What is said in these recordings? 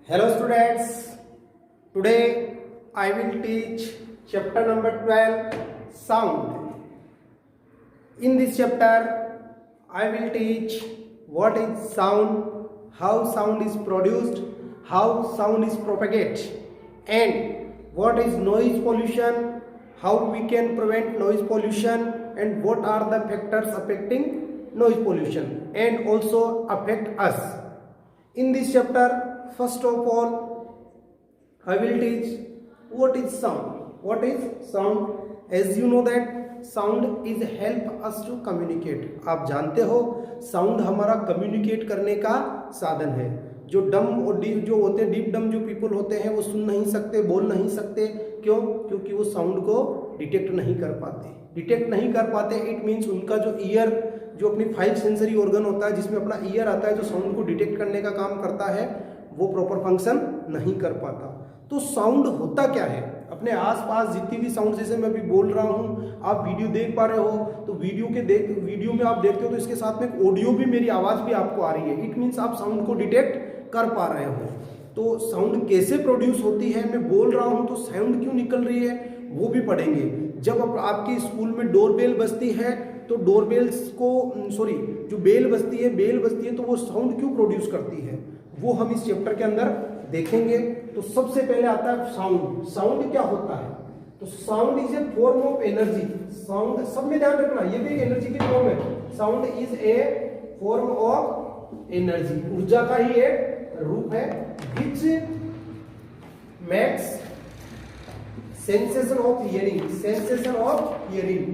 Hello students, today I will teach chapter number 12 sound. In this chapter I will teach what is sound, how sound is produced, how sound is propagated, and what is noise pollution, how we can prevent noise pollution, and what are the factors affecting noise pollution and also affect us. In this chapter, first of all, I will teach what is sound. What is sound? As you know that sound is help us to communicate. आप जानते हो sound हमारा communicate करने का साधन है. जो डम और डीप जो होते हैं, डीप डम जो पीपल होते हैं वो सुन नहीं सकते, बोल नहीं सकते. क्यों? क्योंकि वो साउंड को डिटेक्ट नहीं कर पाते. डिटेक्ट नहीं कर पाते इट मीन्स उनका जो ईयर, जो अपनी 5 सेंसरी ऑर्गन होता है जिसमें अपना ईयर आता है जो साउंड को डिटेक्ट करने का काम करता है, वो प्रॉपर फंक्शन नहीं कर पाता. तो साउंड होता क्या है? अपने आसपास जितनी भी साउंड, जैसे मैं अभी बोल रहा हूँ, आप वीडियो देख पा रहे हो तो वीडियो में आप देखते हो तो इसके साथ में एक ऑडियो भी, मेरी आवाज़ भी आपको आ रही है. इट मीन्स आप साउंड को डिटेक्ट कर पा रहे हो. तो साउंड कैसे प्रोड्यूस होती है, मैं बोल रहा हूँ तो साउंड क्यों निकल रही है वो भी पढ़ेंगे. जब आपके स्कूल में डोरबेल बजती है तो डोरबेल्स को जो बेल बजती है तो वो साउंड क्यों प्रोड्यूस करती है वो हम इस चैप्टर के अंदर देखेंगे. तो सबसे पहले आता है साउंड. साउंड क्या होता है? तो sound is a form of energy. Sound सब में ध्यान रखना, ये भी एनर्जी की फॉर्म है. Sound is a form of energy, ऊर्जा का ही एक रूप है. विच max sensation of hearing. Sensation of hearing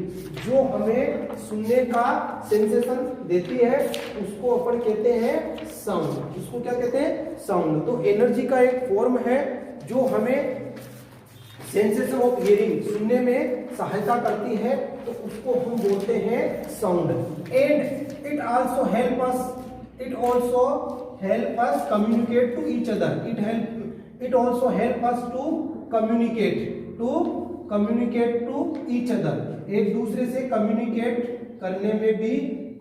जो हमें सुनने का सेंसेशन देती है उसको अपन कहते हैं साउंड. उसको क्या कहते हैं? साउंड. तो एनर्जी का एक फॉर्म है जो हमें सेंसेशन ऑफ हियरिंग, सुनने में सहायता करती है, तो उसको हम बोलते हैं sound. And it also help us communicate to each other. It also help us to communicate to each other. एक दूसरे से कम्युनिकेट करने में भी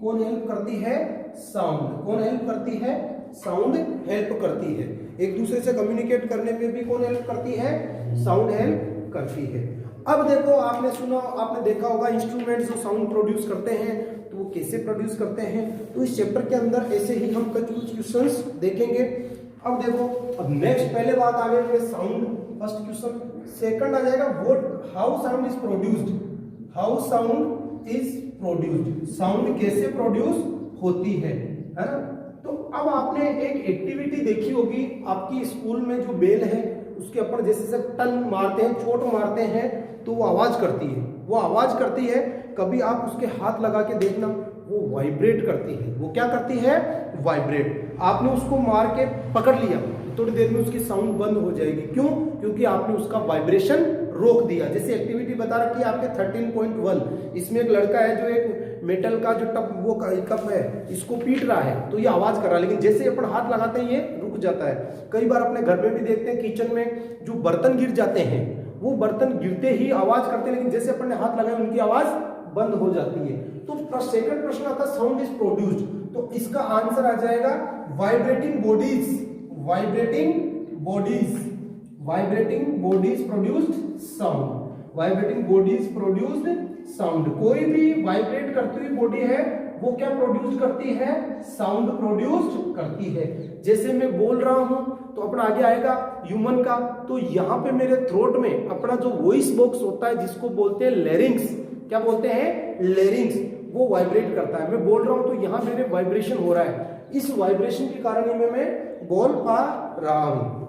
कौन हेल्प करती है? साउंड. कौन हेल्प करती है? साउंड हेल्प करती है. एक दूसरे से कम्युनिकेट करने में भी कौन हेल्प करती है? साउंड हेल्प करती है. अब देखो, आपने देखा होगा इंस्ट्रूमेंट्स जो साउंड प्रोड्यूस करते हैं तो वो कैसे प्रोड्यूस करते हैं. तो इस चैप्टर के अंदर ऐसे ही हम कुछ क्वेश्चंस देखेंगे. अब देखो, अब नेक्स्ट पहले बात आ गई साउंड, फर्स्ट क्वेश्चन. सेकंड आ जाएगा how sound is produced. How sound is produced. Sound कैसे प्रोड्यूस होती है ना. तो अब आपने एक एक्टिविटी देखी होगी आपकी स्कूल में, जो बेल है उसके ऊपर जैसे से टन मारते हैं, चोट मारते हैं तो वो आवाज करती है. वो आवाज करती है. कभी आप उसके हाथ लगा के देखना, वो वाइब्रेट करती है. वो क्या करती है? वाइब्रेट. आपने उसको मार के पकड़ लिया, थोड़ी देर में उसकी साउंड बंद हो जाएगी. क्यों? क्योंकि आपने उसका वाइब्रेशन रोक दिया. जैसे एक्टिविटी बता रखी है आपके 13.1, इसमें एक लड़का है जो एक मेटल का जो कप है इसको पीट रहा है तो ये आवाज कर रहा है, लेकिन जैसे अपन हाथ लगाते हैं ये रुक जाता है. कई बार अपने घर में भी देखते हैं, किचन में जो बर्तन गिर जाते हैं वो बर्तन गिरते ही आवाज करते हैं, लेकिन जैसे अपन ने हाथ लगाया उनकी आवाज बंद हो जाती है. तो सेकंड प्रश्न आता है साउंड इज प्रोड्यूस्ड. तो इसका आंसर आ जाएगा vibrating bodies. Vibrating bodies produced sound. Vibrating bodies produced sound. कोई भी वाइब्रेट करती हुई बॉडी है वो क्या प्रोड्यूस करती है? साउंड प्रोड्यूस करती है. जैसे मैं बोल रहा हूं तो अपना आगे आएगा ह्यूमन का. तो यहाँ पे मेरे थ्रोट में अपना जो वॉइस बॉक्स होता है जिसको बोलते हैं लेरिंग्स. क्या बोलते हैं? लेरिंग्स. वो वाइब्रेट करता है. मैं बोल रहा हूं तो यहाँ मेरे वाइब्रेशन हो रहा है. इस वाइब्रेशन के कारण ही मैं बोल पा रहा हूं.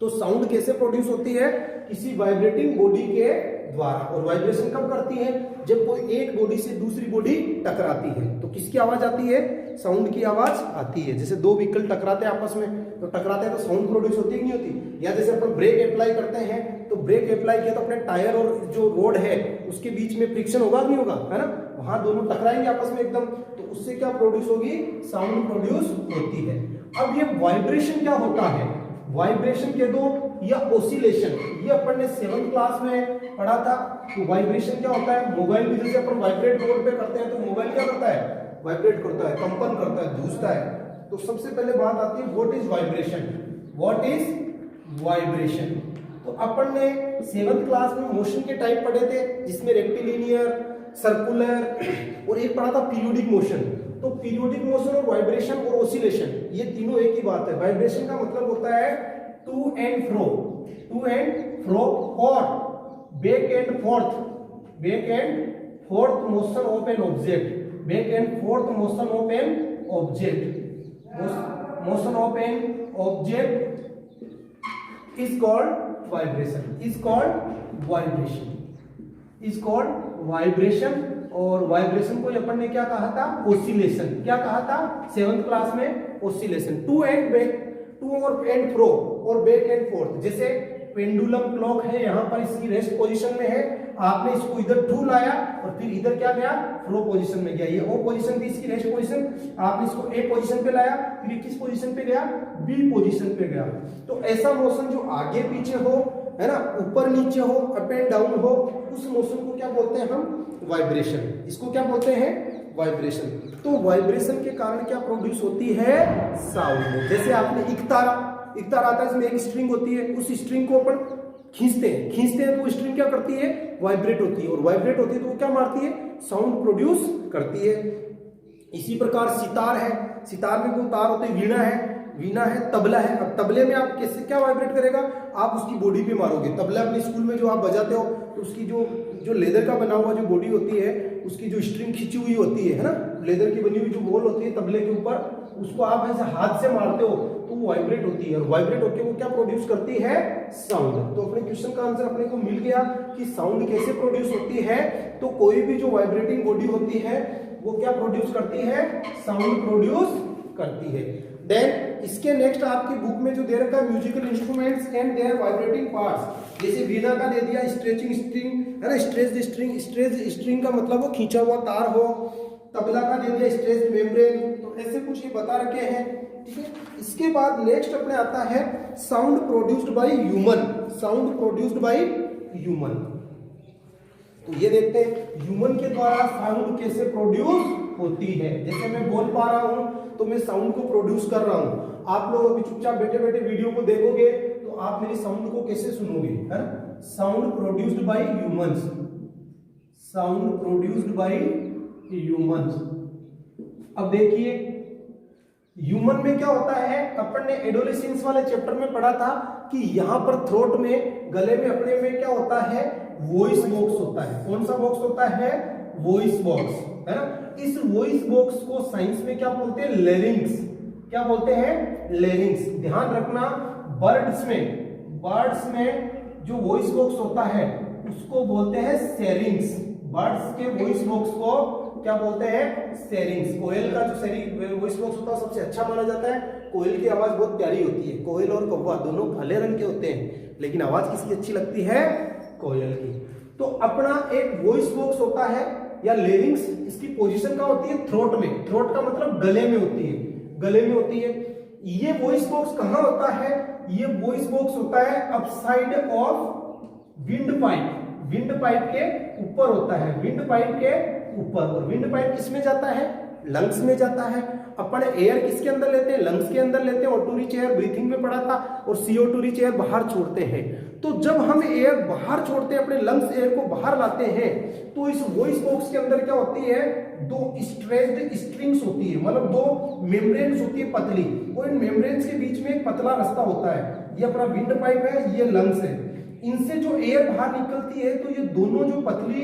तो साउंड कैसे प्रोड्यूस होती है? किसी वाइब्रेटिंग बॉडी के द्वारा. और वाइब्रेशन कब करती है? जब कोई एक बॉडी से दूसरी बॉडी टकराती है. तो किसकी आवाज आती है? साउंड की आवाज आती है. जैसे दो व्हीकल टकराते हैं आपस में, तो टकराते हैं तो साउंड प्रोड्यूस होती है कि नहीं होती? या जैसे अपन ब्रेक अप्लाई करते हैं तो ब्रेक अप्लाई किया तो अपने टायर और जो रोड है उसके बीच में फ्रिक्शन होगा नहीं होगा, है ना? वहां दोनों टकराएंगे आपस में एकदम, तो उससे क्या प्रोड्यूस होगी? साउंड प्रोड्यूस होती है. अब ये वाइब्रेशन क्या होता है? वाइब्रेशन कह दो या ओसिलेशन, ये अपन ने 7th क्लास में पढ़ा था. तो वाइब्रेशन क्या होता है? मोबाइल भी जैसे अपन वाइब्रेट मोड पे करते हैं तो मोबाइल क्या करता है? वाइब्रेट करता है, कंपन करता है, धूसता है. तो सबसे पहले बात आती है what is vibration. What is vibration. तो अपन ने 7th क्लास में मोशन के टाइप पढ़े थे, जिसमें रेक्टिलिनियर, सर्कुलर और एक पढ़ा था पीरियोडिक मोशन। तो पीरियोडिक मोशन और वाइब्रेशन और ओसिलेशन ये तीनों एक ही बात है। वाइब्रेशन का मतलब होता है टू एंड फ्रो और back and fourth motion of an object, back and fourth motion of an object, motion of an object is called vibration और वाइब्रेशन को अपन ने क्या कहा था, ओसिलेशन। क्या कहा था 7th क्लास में, ओसिलेशन। टू और एंड फ्रो और बैक एंड फोर्थ। जैसे पेंडुलम क्लॉक है, यहाँ पर इसकी रेस्ट पोजीशन में है, आपने इसको इधर टू लाया और फिर इधर क्या गया, फ्रो पोजीशन में गया। ये ओ पोजीशन थी इसकी रेस्ट पोजीशन, आपने इसको ए पोजीशन पे लाया, फिर किस पोजीशन पे गया, बी पोजीशन पे गया। तो ऐसा मोशन जो आगे पीछे हो, है ना, ऊपर नीचे हो, अप एंड डाउन हो, उस मोशन को क्या बोलते हैं हम, वाइब्रेशन। इसको क्या बोलते हैं, वाइब्रेशन। तो वाइब्रेशन के कारण क्या प्रोड्यूस होती है, साउंड। जैसे आपने एक तारा आता है, इसमें एक स्ट्रिंग होती है, उस स्ट्रिंग को अपन खींचते हैं तो वो स्ट्रिंग क्या करती है, वाइब्रेट होती है, और वाइब्रेट होती है तो वो क्या मारती है, साउंड प्रोड्यूस करती है। इसी प्रकार सितार है, सितार में दो तार होते हैं, वीणा है, तबला है। अब तबले में आप कैसे क्या वाइब्रेट करेगा, आप उसकी बॉडी पे मारोगे। तबला अपने स्कूल में जो आप बजाते हो तो उसकी जो लेदर का बना हुआ जो बॉडी होती है, उसकी जो स्ट्रिंग खींची हुई होती है ना, लेदर की बनी हुई जो बॉल होती है तबले के ऊपर, उसको आप ऐसे हाथ से मारते हो तो वो वाइब्रेट होती है, और वाइब्रेट होकर वो क्या प्रोड्यूस करती है, साउंड। तो अपने क्वेश्चन का आंसर अपने को मिल गया कि साउंड कैसे प्रोड्यूस होती है। तो कोई भी जो वाइब्रेटिंग बॉडी होती है वो क्या प्रोड्यूस करती है, साउंड प्रोड्यूस करती है। देन इसके नेक्स्ट आपकी बुक में जो दे रखा है, musical instruments and their vibrating parts. जैसे वीणा का दे दिया स्ट्रेचिंग स्ट्रिंग, है ना, स्ट्रेच स्ट्रिंग का मतलब वो खींचा हुआ तार हो। तबला का दे दिया स्ट्रेच मेम्ब्रेन। तो ऐसे कुछ ये बता रखे हैं, ठीक है। इसके बाद नेक्स्ट अपने आता है साउंड प्रोड्यूस्ड बाय ह्यूमन। तो ये देखते हैं ह्यूमन के द्वारा साउंड कैसे प्रोड्यूस होती है। जैसे मैं बोल पा रहा हूं तो मैं साउंड को प्रोड्यूस कर रहा हूं। आप लोग अभी चुपचाप बैठे बैठे वीडियो को देखोगे तो आप मेरी साउंड को कैसे सुनोगे, है ना। साउंड प्रोड्यूस्ड बाय ह्यूमंस, अब देखिए ह्यूमन में क्या होता है, अपन ने एडोलेसेंस वाले चैप्टर में पढ़ा था कि यहां पर थ्रोट में, गले में अपने में क्या होता है, वॉइस बॉक्स होता है। कौन सा बॉक्स होता है, वॉइस बॉक्स, है ना। इस वॉइस बॉक्स को साइंस में क्या बोलते हैं, लेरिंग्स। क्या बोलते हैं, लेरिंग्स। ध्यान रखना, बर्ड्स में जो वॉइस बॉक्स होता है उसको बोलते हैं सेरिंग्स। बर्ड्स के वॉइस बॉक्स को क्या बोलते हैं, सेरिंग्स। कोयल का जो वॉइस बॉक्स होता है सबसे अच्छा माना जाता है। कोयल की आवाज बहुत प्यारी होती है। कोयल और कौवा दोनों काले रंग के होते हैं, लेकिन आवाज किसकी अच्छी लगती है, कोयल की। तो अपना एक वॉइस बॉक्स होता है या लेरिंग्स, इसकी पोजीशन क्या होती है, थ्रोट में। थ्रोट का मतलब गले में होती है, ये वॉइस बॉक्स कहां होता है, ये वॉइस बॉक्स होता है अपसाइड ऑफ विंड पाइप के ऊपर होता है, विंड पाइप के ऊपर। और विंड पाइप किसमें जाता है, लंग्स में जाता है। अपन एयर किसके अंदर लेते हैं, लंग्स के अंदर लेते हैं। ऑटो रिच एयर ब्रीथिंग में पढ़ा था, और CO2 रिच एयर बाहर छोड़ते हैं। तो जब हम एयर बाहर छोड़ते हैं, अपने लंग्स एयर को बाहर लाते हैं, तो इस वॉइस बॉक्स के अंदर क्या होती है, दो स्ट्रेच्ड स्ट्रिंग्स होती है, मतलब दो मेम्ब्रेन्स होती है पतली, और इन मेम्ब्रेन्स के बीच में एक पतला रास्ता होता है। ये अपना विंड पाइप है, ये लंग्स है। इनसे जो एयर बाहर निकलती है, तो ये दोनों जो पतली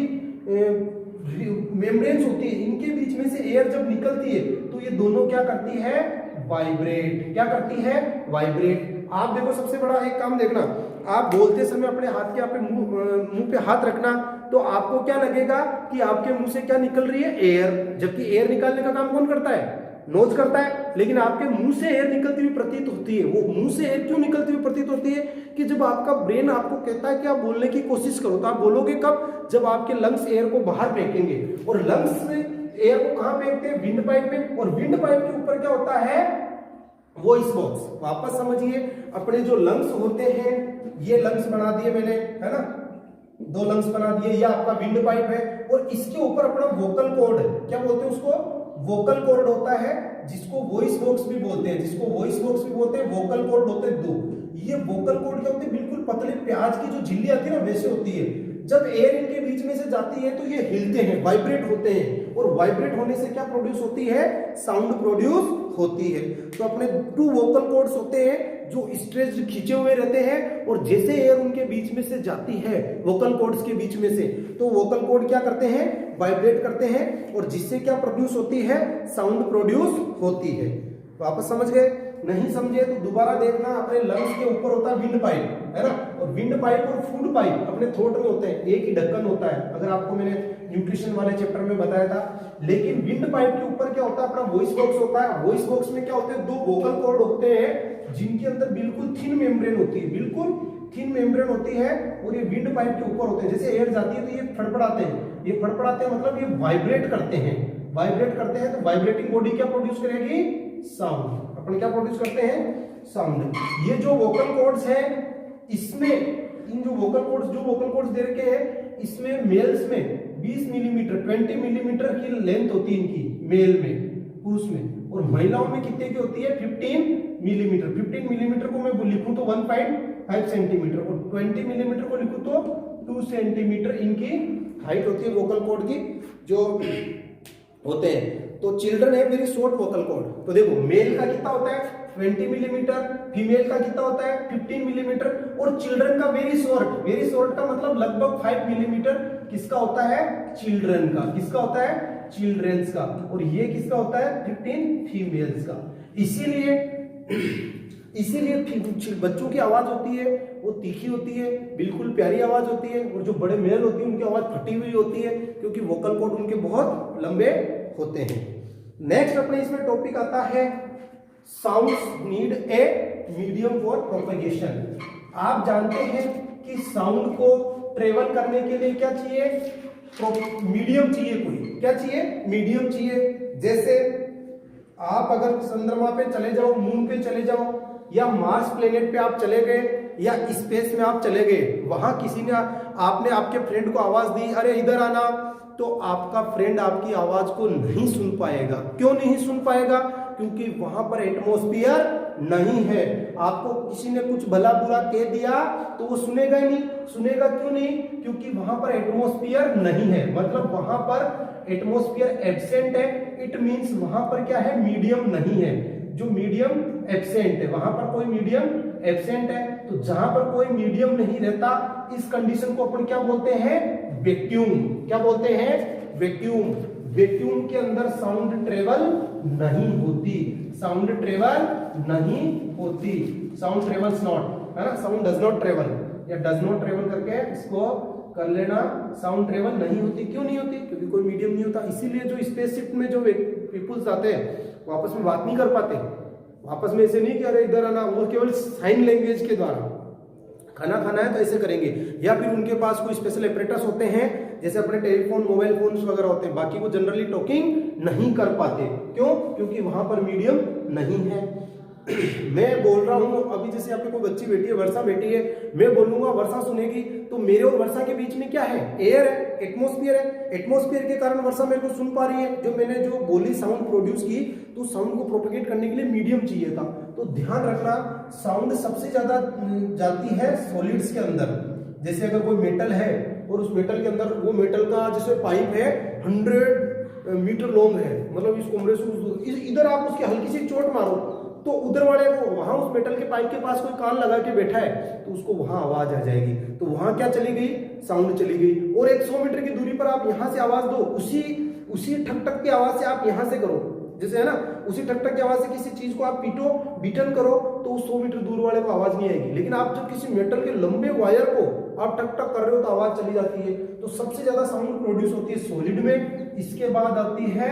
मेम्ब्रेन्स होती है, इनके बीच में से एयर जब निकलती है तो ये दोनों क्या करती है, वाइब्रेट। क्या करती है, वाइब्रेट। आप देखो, सबसे बड़ा एक काम देखना, आप बोलते समय अपने हाथ के मुंह पे हाथ रखना, तो आपको क्या लगेगा कि आपके मुंह से क्या निकल रही है, एयर। जबकि एयर निकालने का काम कौन करता है, नोज करता है। लेकिन आपके मुंह से एयर निकलती हुई प्रतीत होती है। वो मुंह से एयर क्यों निकलती हुई प्रतीत होती है कि जब आपका ब्रेन आपको कहता है कि आप बोलने की कोशिश करो, तो आप बोलोगे कब, जब आपके लंग्स एयर को बाहर फेंकेंगे। और लंग्स एयर को कहां फेंकते हैं, विंड पाइप में। और विंड पाइप के ऊपर क्या होता है, वॉइस बॉक्स। वापस समझिए, अपने जो लंग्स होते हैं, ये लंग्स बना दिए मैंने, है ना, दो लंग्स बना दिए, ये आपका विंड पाइप है। और इसके ऊपर अपना वोकल कॉर्ड है, क्या बोलते हैं उसको, वोकल कॉर्ड होता है, जिसको वॉइस बॉक्स भी बोलते हैं, जिसको वॉइस बॉक्स भी बोलते हैं, वोकल कॉर्ड होते हैं दो। ये वोकल कॉर्ड क्या होते हैं, बिल्कुल पतले प्याज की जो झिल्ली आती है ना वैसे होती है। जब एयर इनके बीच में से जाती है तो ये हिलते हैं, वाइब्रेट होते हैं, और वाइब्रेट होने से क्या प्रोड्यूस होती है, साउंड प्रोड्यूस होती है। तो अपने 2 वोकल कॉर्ड्स होते हैं जो स्ट्रेच्ड खींचे हुए रहते हैं, और जैसे एयर उनके बीच में से जाती है वोकल कॉर्ड्स के बीच में से, तो वोकल कॉर्ड क्या करते हैं, वाइब्रेट करते हैं, और जिससे क्या प्रोड्यूस होती है, साउंड प्रोड्यूस होती है। वापस समझ गए? नहीं समझे तो दोबारा देखना। अपने लंग्स के ऊपर होता है विंड पाइप, है ना, और विंड पाइप और फूड पाइप अपने थ्रोट में होते हैं, एक ही ढक्कन होता है, अगर आपको मैंने न्यूट्रिशन वाले चैप्टर में बताया था। लेकिन विंड पाइप के ऊपर क्या होता है, अपना वॉइस बॉक्स होता है। वॉइस बॉक्स में क्या होते हैं, 2 वोकल कॉर्ड होते हैं जिनके अंदर बिल्कुल थिन मेम्ब्रेन होती है, बिल्कुल थिन मेम्ब्रेन होती है, और ये विंड पाइप के ऊपर होते हैं। जैसे एयर जाती है तो ये फड़फड़ाते हैं, ये फड़फड़ाते हैं मतलब ये वाइब्रेट करते हैं, वाइब्रेट करते हैं। तो वाइब्रेटिंग बॉडी क्या प्रोड्यूस करेगी, साउंड। अपन क्या प्रोड्यूस करते हैं, साउंड। ये जो वोकल कॉर्ड्स हैं, इसमें इन जो वोकल कॉर्ड्स दे रखे हैं, इसमें मेल्स में 20 मिलीमीटर 20 मिलीमीटर की लेंथ होती है इनकी, मेल में, पुरुष में, और महिलाओं में कितने की होती है, 15 मिलीमीटर। 15 मिलीमीटर को मैं लिखूं तो 1.5 सेंटीमीटर, और 20 मिलीमीटर को लिखूं तो 2 सेंटीमीटर इनकी हाइट होती है वोकल कॉर्ड की जो होते हैं। तो चिल्ड्रन है वेरी शॉर्ट वोकल कॉर्ड। तो देखो मेल का कितना होता है 20 मिलीमीटर, फीमेल का कितना होता है 15 मिलीमीटर, और चिल्ड्रन का वेरी शॉर्ट का मतलब लगभग 5 मिलीमीटर किसका होता है, चिल्ड्रन का। किसका होता है, चिल्ड्रंस का। और ये किसका होता है 15 फीमेल्स का। इसीलिए बच्चों की आवाज होती है वो तीखी होती है, बिल्कुल प्यारी आवाज होती है, और जो बड़े मेल होती है उनकी आवाज फटी हुई होती है, क्योंकि वोकल कॉर्ड उनके बहुत लंबे होते हैं। नेक्स्ट अपने इसमें टॉपिक आता है sounds need a medium for propagation. आप जानते हैं कि साउंड को ट्रेवल करने के लिए क्या चाहिए, मीडियम चाहिए। कोई क्या चाहिए, मीडियम चाहिए। जैसे आप अगर चंद्रमा पे चले जाओ, मून पे चले जाओ, या मार्स प्लेनेट पे आप चले गए, या स्पेस में आप चले गए, वहां किसी ने आपने आपके फ्रेंड को आवाज दी, अरे इधर आना, तो आपका फ्रेंड आपकी आवाज को नहीं सुन पाएगा। क्यों नहीं सुन पाएगा, क्योंकि वहां पर एटमॉस्फेयर नहीं है। आपको किसी ने कुछ भला बुरा कह दिया तो वो सुनेगा ही नहीं। सुनेगा क्यों नहीं, क्योंकि वहां पर एटमॉस्फेयर नहीं है, मतलब वहां पर एटमॉस्फेयर एब्सेंट है। इट मींस वहां पर क्या है, मीडियम नहीं है। जो मीडियम एब्सेंट है, वहां पर कोई मीडियम एब्सेंट है। तो जहां पर कोई मीडियम नहीं रहता, इस कंडीशन को अपन क्या बोलते हैं, वैक्यूम। क्या बोलते हैं, वैक्यूम। वैक्यूम के अंदर साउंड ट्रेवल नहीं होती, साउंड ट्रेवल नहीं होती, साउंड ट्रेवल्स नॉट, है ना, साउंड डज नॉट ट्रेवल, या डज नॉट ट्रेवल करके इसको कर लेना। साउंड ट्रेवल नहीं होती। क्यों नहीं होती, क्योंकि कोई मीडियम नहीं होता। इसीलिए जो स्पेसशिप में जो पीपुल्स आते हैं वो आपस में बात नहीं कर पाते, आपस में ऐसे नहीं कि अरे इधर आना, वो केवल साइन लैंग्वेज के द्वारा खाना खाना है तो ऐसे करेंगे, या फिर उनके पास कोई स्पेशल एपरेटस होते हैं, जैसे अपने टेलीफोन, मोबाइल फोन्स वगैरह होते हैं। बाकी वो जनरली टॉकिंग नहीं कर पाते। क्यों, क्योंकि वहां पर मीडियम नहीं है। मैं बोल रहा हूं अभी, जैसे यहाँ पे कोई बच्ची बैठी है, वर्षा बैठी है, मैं बोलूंगा वर्षा सुनेगी, तो मेरे और वर्षा के बीच में क्या है, एयर है, एटमॉस्फेयर है। एटमॉस्फेयर के कारण वर्षा मेरे को सुन पा रही है। जो मैंने जो बोली साउंड प्रोड्यूस की, तो साउंड को प्रोपेगेट करने के लिए मीडियम चाहिए था। तो ध्यान रखना, साउंड सबसे ज्यादा जाती है सॉलिड्स के अंदर। जैसे अगर कोई मेटल है और उस मेटल के अंदर, वो मेटल का जैसे पाइप है 100 मीटर लॉन्ग है, मतलब इस कमरे से इधर आप उसकी हल्की सी चोट मारो तो उधर वाले को, वहां उस मेटल के पाइप के पास कोई कान लगा के बैठा है तो उसको वहां आवाज आ जाएगी। तो वहां क्या चली गई, साउंड चली गई। और 100 मीटर की दूरी पर आप यहां से आवाज दो, उसी ठक ठक की आवाज से आप यहां से करो, जैसे है ना, उसी ठक ठक की आवाज से किसी चीज को आप पीटो, बीटन करो, तो 100 मीटर दूर वाले को आवाज नहीं आएगी। लेकिन आप जब किसी मेटल के लंबे वायर को आप टक टक कर रहे हो तो आवाज चली जाती है। तो सबसे ज्यादा साउंड प्रोड्यूस होती है सॉलिड में, इसके बाद आती है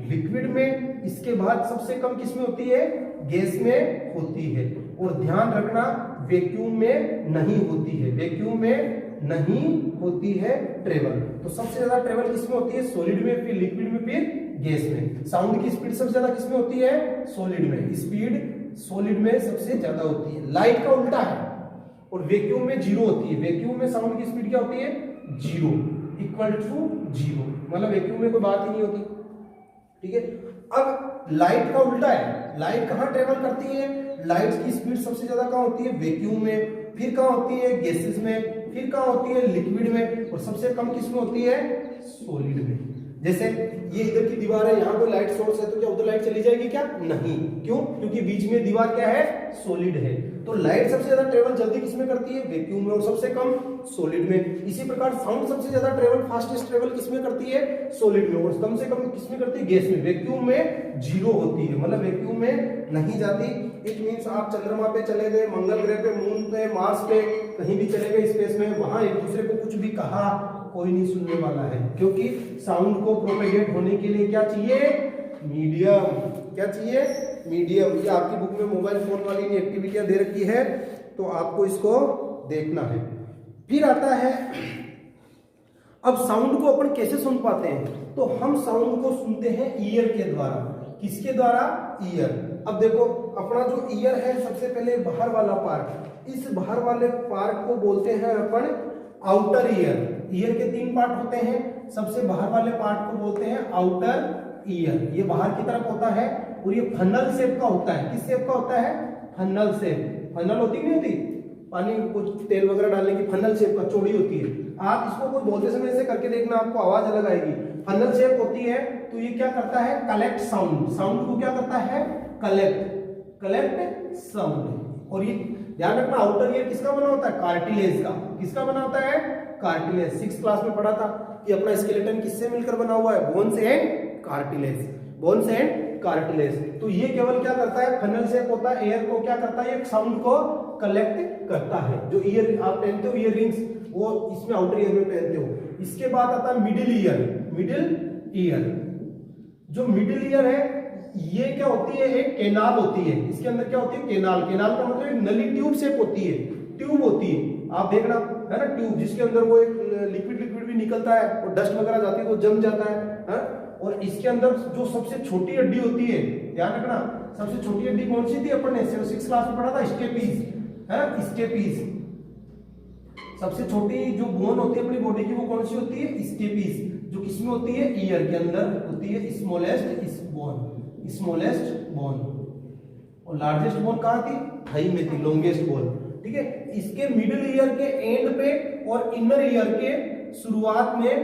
लिक्विड में, इसके बाद सबसे कम किसमें होती है, गैस में होती है। और ध्यान रखना, वैक्यूम में नहीं होती है, वैक्यूम में नहीं होती है ट्रेवल। तो सबसे ज्यादा ट्रेवल किसमें होती है, सॉलिड में, फिर लिक्विड में, फिर गैस में। साउंड की स्पीड सबसे ज्यादा किसमें होती है, सॉलिड में। स्पीड सॉलिड में सबसे ज्यादा होती है। लाइट का उल्टा है, और वैक्यूम में 0 होती है। वैक्यूम में साउंड की स्पीड क्या होती है, 0 इक्वल टू 0, मतलब वैक्यूम में कोई बात ही नहीं होती। ठीक है, अब लाइट का उल्टा है। लाइट कहाँ ट्रेवल करती है? लाइट की स्पीड सबसे ज्यादा कहाँ होती है? वैक्यूम में, फिर कहाँ होती है? गैसेस में, फिर कहाँ होती है? लिक्विड में, और सबसे कम किस में होती है? सॉलिड में। जैसे ये इधर की दीवार है, यहाँ कोई लाइट सोर्स है तो क्या उधर लाइट चली जाएगी क्या? नहीं। क्यों? क्योंकि बीच में दीवार क्या है? सॉलिड है। तो लाइट सबसे ज्यादा ट्रेवल जल्दी किसमें करती है? वैक्यूम में, और सबसे कम सॉलिड में। इसी प्रकार साउंड सबसे ज्यादा ट्रेवल, फास्टेस्ट ट्रेवल किसमें करती है? सॉलिड में, और कम से कम किसमें करती है? गैस में। वैक्यूम में जीरो होती है, मतलब वैक्यूम में नहीं जाती। इट मींस आप चंद्रमा पे चले गए, मंगल ग्रह पे, मून पे, मार्स पे, कहीं भी चले गए स्पेस में, वहां एक दूसरे को कुछ भी कहा, कोई नहीं सुनने वाला है, क्योंकि साउंड को प्रोपेगेट होने के लिए क्या चाहिए? मीडियम। क्या चाहिए? मीडियम। ये आपकी बुक में मोबाइल फोन वाली एक्टिविटियां दे रखी है, तो आपको इसको देखना है। फिर आता है, अब साउंड को अपन कैसे सुन पाते हैं? तो हम साउंड को सुनते हैं ईयर के द्वारा। किसके द्वारा? ईयर। अब देखो, अपना जो ईयर है, सबसे पहले बाहर वाला पार्ट, इस बाहर वाले पार्ट को बोलते हैं अपन आउटर ईयर। ईयर के 3 पार्ट होते हैं, सबसे बाहर वाले पार्ट को बोलते हैं आउटर ईयर। ये बाहर की तरफ होता है, और ये फनल शेप का होता है। किस शेप का होता है? Funnel shape. फनल होती नहीं होती, पानी कुछ तेल वगैरह डालने की, फनल शेप का, चौड़ी होती है। आप इसको कोई बोलते समय ऐसे करके देखना, आपको आवाज अलग आएगी। फनल शेप होती है, तो ये क्या करता है? Collect sound. साउंड को क्या करता है? Collect sound. और ये ध्यान रखना, आउटर ईयर किसका बना होता है? कार्टिलेज का। किसका बना होता है? कार्टिलेज। 6th क्लास में पढ़ा था कि अपना स्केलेटन किससे मिलकर बना हुआ है? Bones and cartilage. Bones and cartilage. तो ये केवल क्या करता है? फनल शेप होता है, एयर को क्या करता है? साउंड को कलेक्ट करता है। जो ईयर आप पहनते हो, ईयर रिंग्स, वो इसमें आउटर ईयर में पहनते हो। इसके बाद आता है मिडिल ईयर। मिडिल ईयर, जो मिडिल ईयर है, ये क्या होती है? एक केनाल होती है। इसके अंदर क्या होती है? केनाल। केनाल का मतलब एक नली ट्यूब शेप होती है, ट्यूब होती है, आप देखना है ना, ट्यूब, जिसके अंदर वो एक लिक्विड भी निकलता है, और डस्ट वगैरह जाती है तो जम जाता है? और इसके अंदर जो सबसे छोटी हड्डी होती है, ध्यान रखना, सबसे छोटी हड्डी कौन सी थी? अपन ने 6th क्लास में पढ़ा था, स्टेपीज, है ना, स्टेपीज। सबसे छोटी जो बोन होती है अपनी बॉडी की, वो कौन सी होती है? स्टेपीज। जो किसमें होती है? ईयर के अंदर होती है। Smallest bone, smallest bone. और लार्जेस्ट बोन कहाँ थी? थाई में थी, लॉन्गेस्ट बोन। ठीक है। इसके मिडिल ईयर के एंड पे और इनर ईयर के शुरुआत में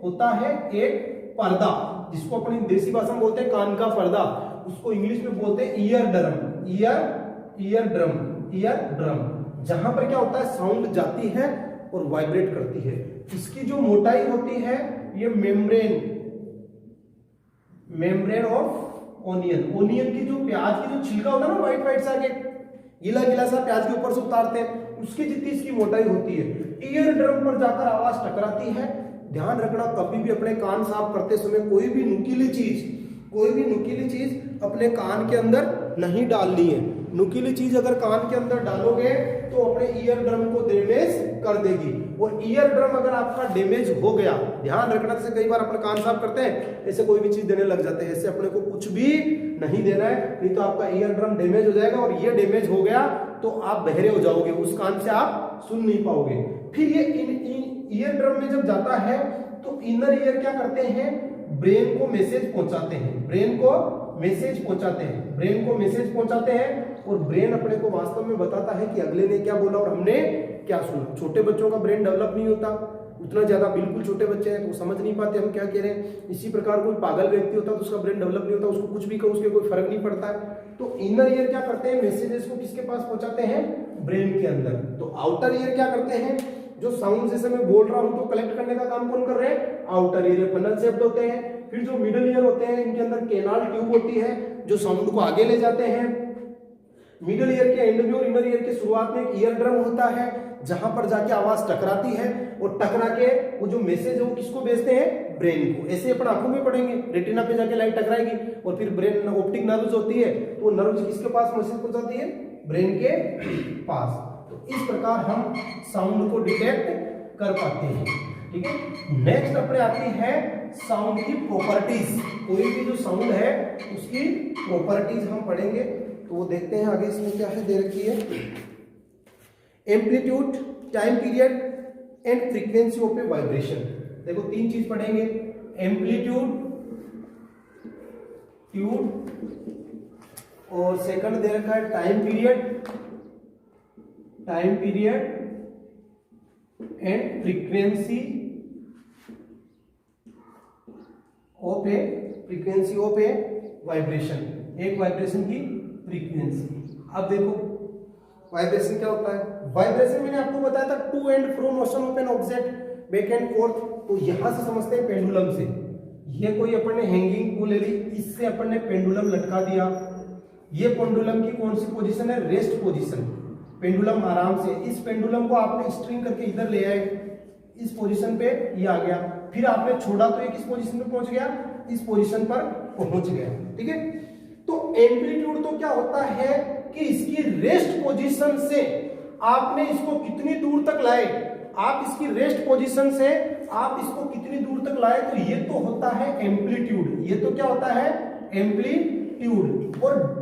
होता है एक पर्दा, जिसको अपनी देसी भाषा में बोलते हैं कान का पर्दा। उसको इंग्लिश में बोलते हैं ईयर ड्रम। ईयर ड्रम, जहां पर क्या होता है? साउंड जाती है और वाइब्रेट करती है। इसकी जो मोटाई होती है, ये मेम्ब्रेन ऑफ ओनियन। ओनियन की जो, प्याज की जो छिलका होता है ना, व्हाइट सा के गीला सा प्याज के ऊपर से उतारते हैं, उसकी जितनी इसकी मोटाई होती है। ईयर ड्रम पर जाकर आवाज टकराती है। ध्यान रखना, कभी भी अपने कान साफ करते समय कोई भी नुकीली चीज अपने कान के अंदर नहीं डालनी है। नुकीली चीज अगर कान के अंदर डालोगे तो अपने ईयर ड्रम को डैमेज कर देगी। और ईयर ड्रम अगर आपका डैमेज हो गया, ध्यान रखना, जैसे कई बार अपने कान साफ करते हैं, ऐसे कोई भी चीज देने लग जाते हैं, ऐसे अपने को कुछ भी नहीं देना है, नहीं तो आपका ईयर ड्रम डैमेज हो जाएगा। और ये डैमेज हो गया तो आप बहरे हो जाओगे, उस कान से आप सुन नहीं पाओगे। फिर ये ईयर ड्रम में जब जाता है तो इनर ईयर क्या करते हैं? ब्रेन को मैसेज पहुंचाते हैं। ब्रेन को मैसेज पहुंचाते हैं, और ब्रेन अपने को वास्तव में बताता है कि अगले ने क्या बोला और हमने क्या सुना। छोटे बच्चों का ब्रेन डेवलप नहीं होता उतना ज्यादा, बिल्कुल छोटे बच्चे हैं, वो समझ नहीं पाते हम क्या कह रहे हैं। इसी प्रकार कोई पागल व्यक्ति होता है तो उसका ब्रेन डेवलप नहीं होता, उसको कुछ भी कहो उसके कोई फर्क नहीं पड़ता है। तो इनर ईयर क्या करते हैं? मैसेजेस को किसके पास पहुंचाते हैं? ब्रेन के अंदर। तो आउटर ईयर क्या करते हैं? जो साउंड जैसे मैं बोल रहा हूं तो कलेक्ट करने का काम कौन कर रहे हैं? Outer ear. फनल शेप्ड होते हैं। फिर जो मिडिल ईयर होते हैं, इनके अंदर केनाल ट्यूब होती है जो साउंड को आगे ले जाते हैं। मिडिल ईयर के एंड में और इनर ईयर के शुरुआत में एक ईयर ड्रम होता है, जहां पर जाके आवाज टकराती है, और टकरा के वो जो मैसेज है वो किसको भेजते हैं? ब्रेन को। ऐसे अपन आंखों में पढ़ेंगे, रेटिना पे जाके लाइट टकराएगी, और फिर ब्रेन, ऑप्टिक नर्व्स होती है, तो नर्व्स किसके पास मैसेज पहुंचाती है? ब्रेन के पास। तो इस प्रकार हम साउंड को डिटेक्ट कर पाते हैं। ठीक है। नेक्स्ट अपने आती है साउंड की प्रॉपर्टीज। कोई भी जो साउंड है उसकी प्रॉपर्टीज हम पढ़ेंगे, तो वो देखते हैं आगे इसमें क्या है, दे रखी है। Amplitude, time period and frequency of a vibration. देखो 3 चीज पढ़ेंगे, एम्पलीट्यूड, और सेकंड दे रखा है time period and frequency of a vibration, एक वाइब्रेशन की फ्रीक्वेंसी। अब देखो वाइब्रेशन क्या होता है। वाइब्रेशन मैंने आपको बताया था to and fro motion of an object back and forth. तो यहां से समझते हैं पेंडुलम से। ये कोई अपन ने हैंगिंग को ले ली, इससे अपन ने पेंडुलम लटका दिया। ये पेंडुलम की कौन सी पोजीशन है, रेस्ट पोजीशन। पेंडुलम आराम से, इस पेंडुलम को आपने स्ट्रिंग करके इधर ले आए, इस पोजीशन पे ये आ गया, फिर आपने छोड़ा तो ये किस पोजीशन पे पहुंच गया, इस पोजीशन पर पहुंच गया। ठीक है, तो एम्पलीट्यूड तो क्या होता है कि इसकी रेस्ट पोजीशन से आपने इसको कितनी दूर तक लाए, आप इसकी रेस्ट पोजीशन से आप इसको कितनी दूर तक लाए, तो ये तो होता है एम्पलीट्यूड। ये तो क्या होता है, एम्पलीट्यूड। और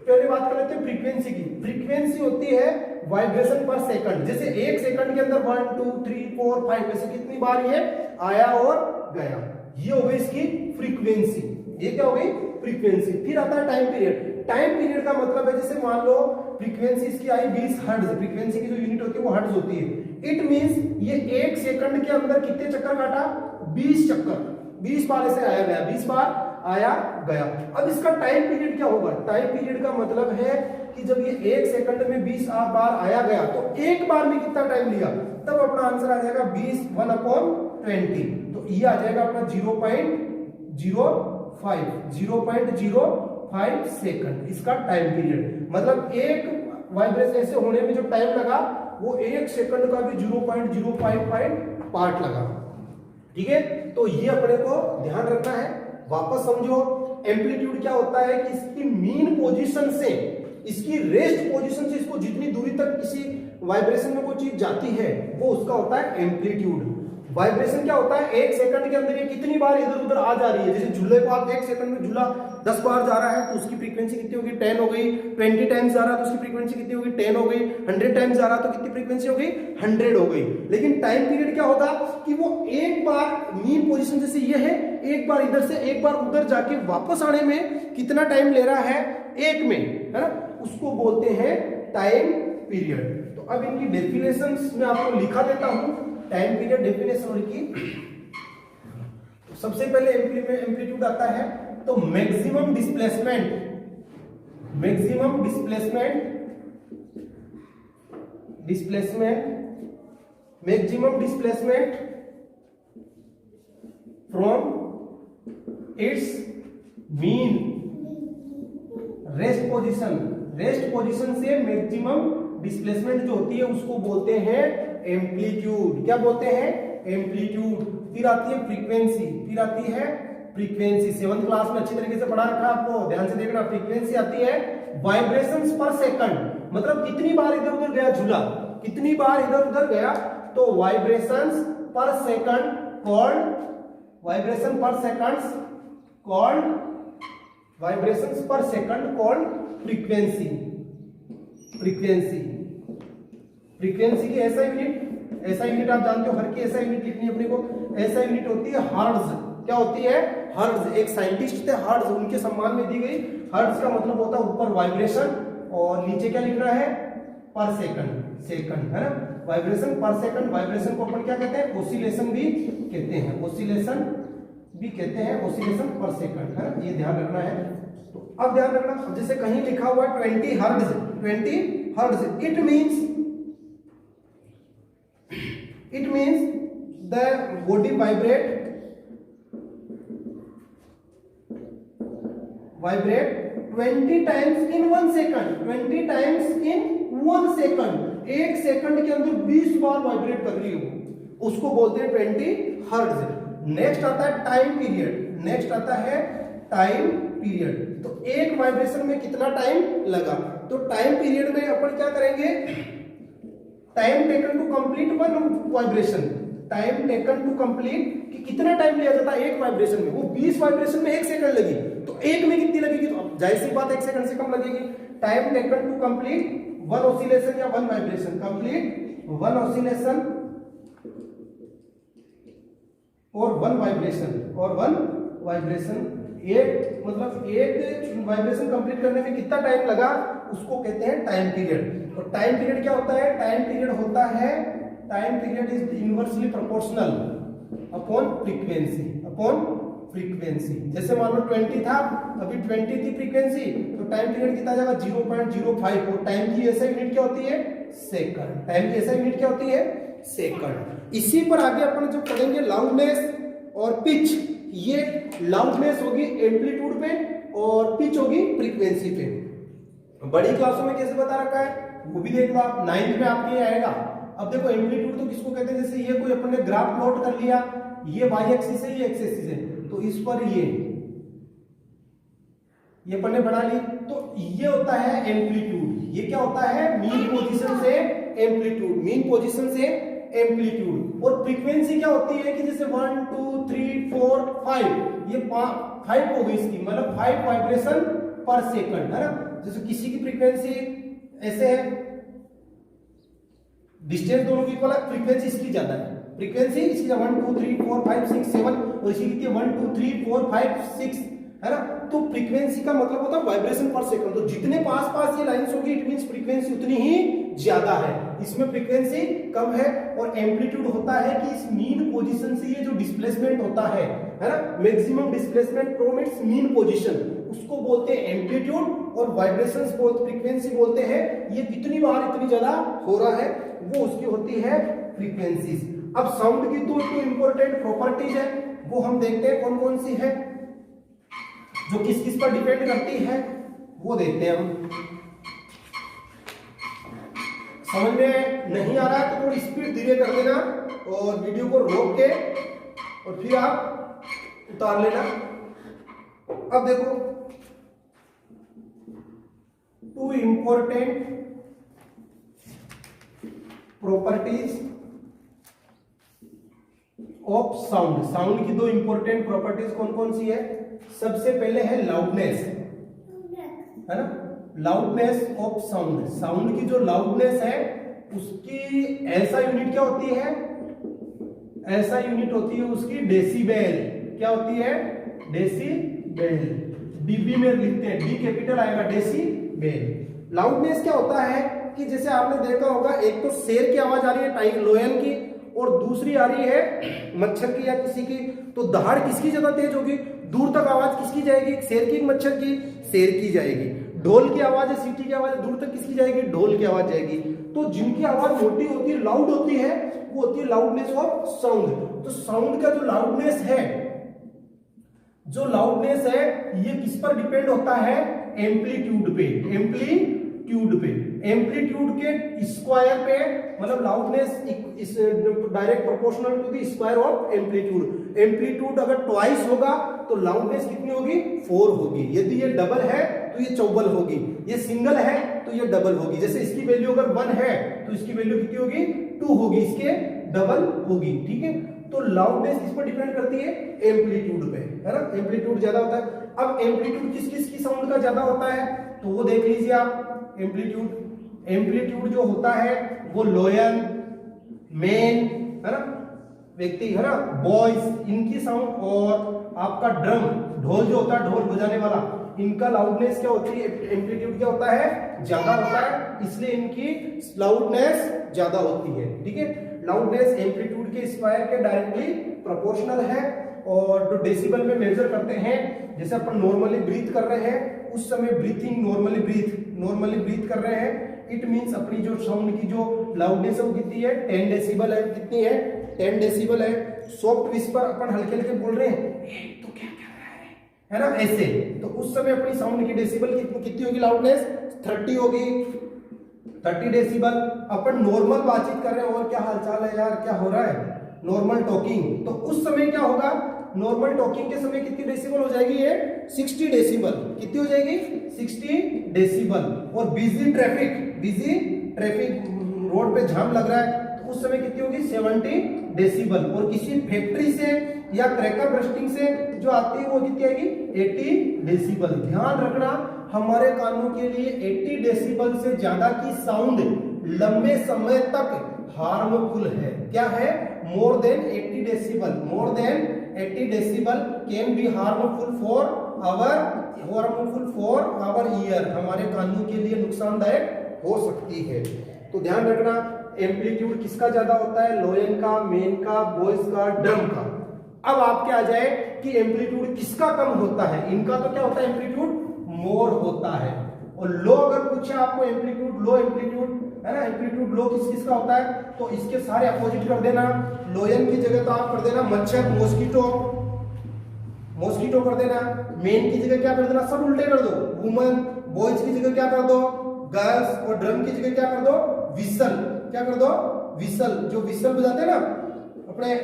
पहले बात कर लेते हैं फ्रीक्वेंसी की। फ्रीक्वेंसी होती है वाइब्रेशन पर सेकंड। जैसे एक सेकंड के अंदर 1 2 3 4 5 ऐसे कितनी बार ये आया और गया, ये हो गई इसकी फ्रीक्वेंसी। ये क्या हो गई, फ्रीक्वेंसी। फिर आता है टाइम पीरियड। टाइम पीरियड का मतलब है, जैसे मान लो फ्रीक्वेंसी इसकी आई 20 हर्ट्ज, फ्रीक्वेंसी की जो यूनिट होती है वो हर्ट्ज होती है। इट मींस ये एक सेकंड के अंदर कितने चक्कर काटा, 20 चक्कर, 20 बार ऐसे आया गया, 20 बार आया गया। अब इसका टाइम पीरियड क्या होगा, टाइम पीरियड का मतलब है कि जब ये एक सेकंड में 20 बार आया गया तो एक बार में कितना टाइम लिया, तब अपना आंसर आ जाएगा 20 1/20। तो ये आ जाएगा अपना 0.05 सेकंड इसका टाइम पीरियड। मतलब एक वाइब्रेशन ऐसे होने में जो टाइम लगा वो एक सेकंड का भी 0.05 पार्ट लगा। ठीक है, तो ये अपने को ध्यान रखना है। वापस समझो, एम्पलीट्यूड क्या होता है कि इसकी मीन पोजीशन से, इसकी रेस्ट पोजीशन से इसको जितनी दूरी तक किसी वाइब्रेशन में कोई चीज जाती है वो उसका होता है एम्पलीट्यूड। वाइब्रेशन क्या होता है, एक सेकंड के अंदर ये कितनी बार इधर उधर आ जा रही है। जैसे झूले को आप एक सेकंड में झूला 10 बार जा रहा है तो उसकी फ्रीक्वेंसी कितनी होगी, 10 हो गई। 20 टाइम्स जा रहा है तो उसकी फ्रीक्वेंसी कितनी होगी, 10 हो गई। 100 टाइम्स जा रहा है तो कितनी फ्रीक्वेंसी हो गई, 100 हो गई। लेकिन टाइम पीरियड क्या होगा कि वो एक बार मीन पोजीशन जैसे ये है, एक बार इधर से एक बार उधर जाके वापस आने में कितना टाइम ले रहा है, एक में, है ना, उसको बोलते हैं टाइम पीरियड। तो अब इनकी डेफिनेशंस मैं आपको लिखा देता हूं, टाइम पीरियड डेफिनेशन की। सबसे पहले एम्पलीट्यूड आता है तो maximum displacement from its mean rest position से मैक्सिमम डिस्प्लेसमेंट जो होती है उसको बोलते हैं एम्पलीट्यूड। क्या बोलते हैं, एम्पलीट्यूड। फिर आती है फ्रीक्वेंसी। 7th क्लास में अच्छी तरीके से पढ़ा रखा है आपको, ध्यान से देखना। फ्रीक्वेंसी आती है वाइब्रेशंस पर सेकंड, मतलब कितनी बार इधर उधर गया झूला, कितनी बार इधर उधर गया, तो वाइब्रेशंस पर सेकंड कॉल्ड फ्रीक्वेंसी की ऐसा यूनिट आप जानते हो, हर की ऐसा यूनिट लिखनी है अपने को। ऐसा यूनिट होती है हर्ट्ज। क्या होती है, हर्ट्ज। एक साइंटिस्ट थे हर्ट्ज, उनके सम्मान में दी गई। हर्ट्ज का मतलब होता है ऊपर वाइब्रेशन और नीचे क्या लिखना है, पर सेकंड, है ना। वाइब्रेशन पर सेकंड, वाइब्रेशन को अपन क्या कहते हैं, ओसिलेशन भी कहते हैं, ओसिलेशन पर सेकंड, है ना। ये ध्यान रखना है। तो अब ध्यान रखना, जैसे कहीं लिखा हुआ 20 hertz, it means the body vibrate 20 times in 1 second, 20 times in 1 second। एक सेकंड के अंदर 20 बार वाइब्रेट कर रही हो, उसको बोलते हैं 20 हर्ट्ज। नेक्स्ट आता है टाइम पीरियड। तो एक वाइब्रेशन में कितना टाइम लगा, तो टाइम पीरियड में अपन क्या करेंगे, time taken to complete one vibration, time taken to complete, कि कितना टाइम लिया जाता है एक वाइब्रेशन में। वो 20 वाइब्रेशन में 1 सेकंड लगी, तो एक में कितनी लगेगी, तो जाहिर सी बात 1 सेकंड से कम लगेगी। Time taken to complete 1 oscillation या 1 वाइब्रेशन, कंप्लीट 1 ऑसिलेशन और 1 वाइब्रेशन एक मतलब एक वाइब्रेशन कंप्लीट करने में कितना टाइम लगा उसको कहते हैं टाइम पीरियड। और टाइम पीरियड क्या होता है? टाइम पीरियड होता है, time period is inversely proportional upon frequency, upon frequency. जैसे मान लो 20 था, अभी 20 थी फ्रीक्वेंसी, तो टाइम पीरियड कितना जाएगा 0.05। और टाइम की ऐसा यूनिट क्या होती है? सेकंड। टाइम की ऐसा यूनिट क्या होती है? सेकंड। इसी पर आगे अपन जो पढ़ेंगे लाउडनेस और पिच। ये लाउडनेस होगी एम्पलीट्यूड पे और पिच होगी फ्रीक्वेंसी पे। बड़ी क्लासों में कैसे बता रखा है वो भी देख लो आप, 9th में आपके ये आएगा। अब देखो एम्पलीट्यूड तो किसको कहते हैं? जैसे ये कोई अपन ने ग्राफ प्लॉट कर लिया, ये वाई एक्सिस है, ये एक्स एक्सिस है, तो इस पर ये अपन ने बना ली, तो ये होता है एम्पलीट्यूड। ये क्या होता है? मीन पोजीशन से एम्पलीट्यूड, मीन पोजीशन से एम्पलीट्यूड। और फ्रीक्वेंसी क्या होती है कि जैसे 1 2 3 4 5, ये 5 हो गई इसकी, मतलब 5 वाइब्रेशन पर सेकंड, है ना। जैसे किसी की फ्रीक्वेंसी ऐसे है, डिस्टेंस दोनों की इक्वल है, फ्रीक्वेंसी इसकी ज्यादा है, फ्रीक्वेंसी इसकी 1 2 3 4 5 6 7, और इसकी कितनी है 1 2 3 4 5 6, है ना। तो फ्रीक्वेंसी का मतलब होता है वाइब्रेशन पर सेकंड। तो जितने पास पास ये लाइंस होगी इट मींस फ्रीक्वेंसी उतनी ही ज्यादा है, इसमें फ्रीक्वेंसी कम है। और एम्पलीट्यूड होता है कि इस मीन पोजीशन से ये जो डिस्प्लेसमेंट होता है ना, maximum displacement from its mean position, उसको बोलते हैं एम्पलीट्यूड। और वाइब्रेशंस बोलते, फ्रीक्वेंसी बोलते हैं ये कितनी बार इतनी ज्यादा हो रहा है, वो उसकी होती है फ्रीक्वेंसीज। अब साउंड की दो इंपॉर्टेंट प्रॉपर्टीज है, वो हम देखते हैं कौन कौन सी है, जो किस किस पर डिपेंड करती है, वो देखते हैं हम। समझ में नहीं आ रहा है तो थोड़ी स्पीड धीरे कर देना और वीडियो को रोक के और फिर आप उतार लेना। अब देखो two important properties of sound. Sound की दो इंपॉर्टेंट प्रॉपर्टीज कौन कौन सी है? सबसे पहले है लाउडनेस, है ना, लाउडनेस ऑफ साउंड। साउंड की जो लाउडनेस है उसकी ऐसा यूनिट क्या होती है? ऐसा यूनिट होती है उसकी डेसिबल। क्या होती है? डेसिबल। डीबी में लिखते हैं, डी कैपिटल आएगा, डेसिबल। लाउडनेस क्या होता है कि जैसे आपने देखा होगा, एक तो शेर की आवाज आ रही है टाइगर लोयन की, और दूसरी आ रही है मच्छर की या किसी की, तो दहाड़ किसकी ज्यादा तेज होगी? दूर तक आवाज किसकी जाएगी? शेर की, मच्छर की? शेर की जाएगी। ढोल की आवाज है, सीटी की आवाज दूर तक किसकी जाएगी? ढोल की आवाज जाएगी। तो जिनकी आवाज मोटी होती है, लाउड होती है, वो होती है लाउडनेस ऑफ साउंड। तो साउंड का जो लाउडनेस है, जो लाउडनेस है ये किस पर डिपेंड होता है? एम्पलीट्यूड पे। एम्पलीट्यूड पे, एम्पलीट्यूड के स्क्वायर पे, मतलब loudness is direct proportional to the square of amplitude. Amplitude अगर ट्वाइस होगा तो लाउडनेस कितनी होगी? 4 होगी। यदि ये डबल है तो ये चौबल होगी, ये सिंगल है तो ये डबल होगी। जैसे इसकी वैल्यू अगर 1 है तो इसकी वैल्यू कितनी होगी? 2 होगी, इसके डबल होगी। ठीक है, तो लाउडनेस किस पर डिपेंड करती है? एम्पलीट्यूड पे, है ना। एम्पलीट्यूड ज्यादा होता है। अब एम्पलीट्यूड किस किस की साउंड का ज्यादा होता है तो वो देख लीजिए आप। एम्पलीट्यूड जो होता है वो लोयन, मेन, है ना, व्यक्ति, है ना, बॉयज, इनकी साउंड, और आपका ड्रम, ढोल जो होता है, ढोल बजाने वाला, इनका लाउडनेस क्या होती है? एम्पलीट्यूड क्या होता है? ज्यादा होता है, इसलिए इनकी लाउडनेस ज्यादा होती है। ठीक है, लाउडनेस एम्पलीट्यूड के स्क्वायर के डायरेक्टली प्रोपोर्शनल है। और जो डेसिबल में मेजर करते हैं, जैसे अपन नॉर्मली ब्रीथ कर रहे हैं उस समय ब्रीथिंग, नॉर्मली ब्रीथ कर रहे हैं, इट मींस अपनी जो साउंड की जो लाउडनेस है वो कितनी है? 10 डेसिबल है। कितनी है? 10 डेसिबल है। सॉफ्ट विस्पर अपन हल्के हल्के बोल रहे हैं, तो क्या कर रहा है ना, ऐसे, तो उस समय अपनी साउंड की डेसिबल कितनी होगी? लाउडनेस 30 होगी, 30 डेसिबल। अपन नॉर्मल बातचीत कर रहे हैं, और क्या हालचाल है यार, क्या हो रहा है, नॉर्मल टॉकिंग, तो उस समय क्या होगा? नॉर्मल टॉकिंग के समय कितनी डेसिबल हो जाएगी? ये 60 डेसिबल। कितनी हो जाएगी? 60 डेसिबल। और बिजी ट्रैफिक, रोड पे जाम लग रहा है तो उस समय कितनी होगी? 70 डेसिबल। और किसी फैक्ट्री से या क्रैकर बर्स्टिंग से जो आती है वो कितनी आएगी? 80 डेसिबल। ध्यान रखना, हमारे कानों के लिए 80 डेसिबल से ज्यादा की साउंड लंबे समय तक हार्मफुल है। क्या है? More than 80 decibel, more than 80 decibel can be harmful for our ear, हमारे कानों के लिए नुकसानदायक हो सकती है। तो ध्यान रखना एम्पलीट्यूड किसका ज्यादा होता है, लोएन का, मेन का, वॉइस का, ड्रम का। अब आपके आ जाए कि एम्पलीट्यूड किसका कम होता है, इनका तो क्या होता है एम्पलीट्यूड मोर होता है। और लो अगर पूछे आपको एम्पलीट्यूड लो, एम्पलीट्यूड है ना, एम्पलीट्यूड लो किस किसका होता है, तो इसके सारे अपोजिट कर देना। लोयन की जगह तो आप कर देना मच्छर, मॉस्किटो कर देना। मेन की जगह क्या कर देना, सब उल्टे कर दो, वुमन। बॉयज की जगह क्या कर दो, गर्ल्स। और ड्रम की जगह क्या कर दो, विसल। क्या कर दो, विसल। जो विसल बजाते हैं ना अपने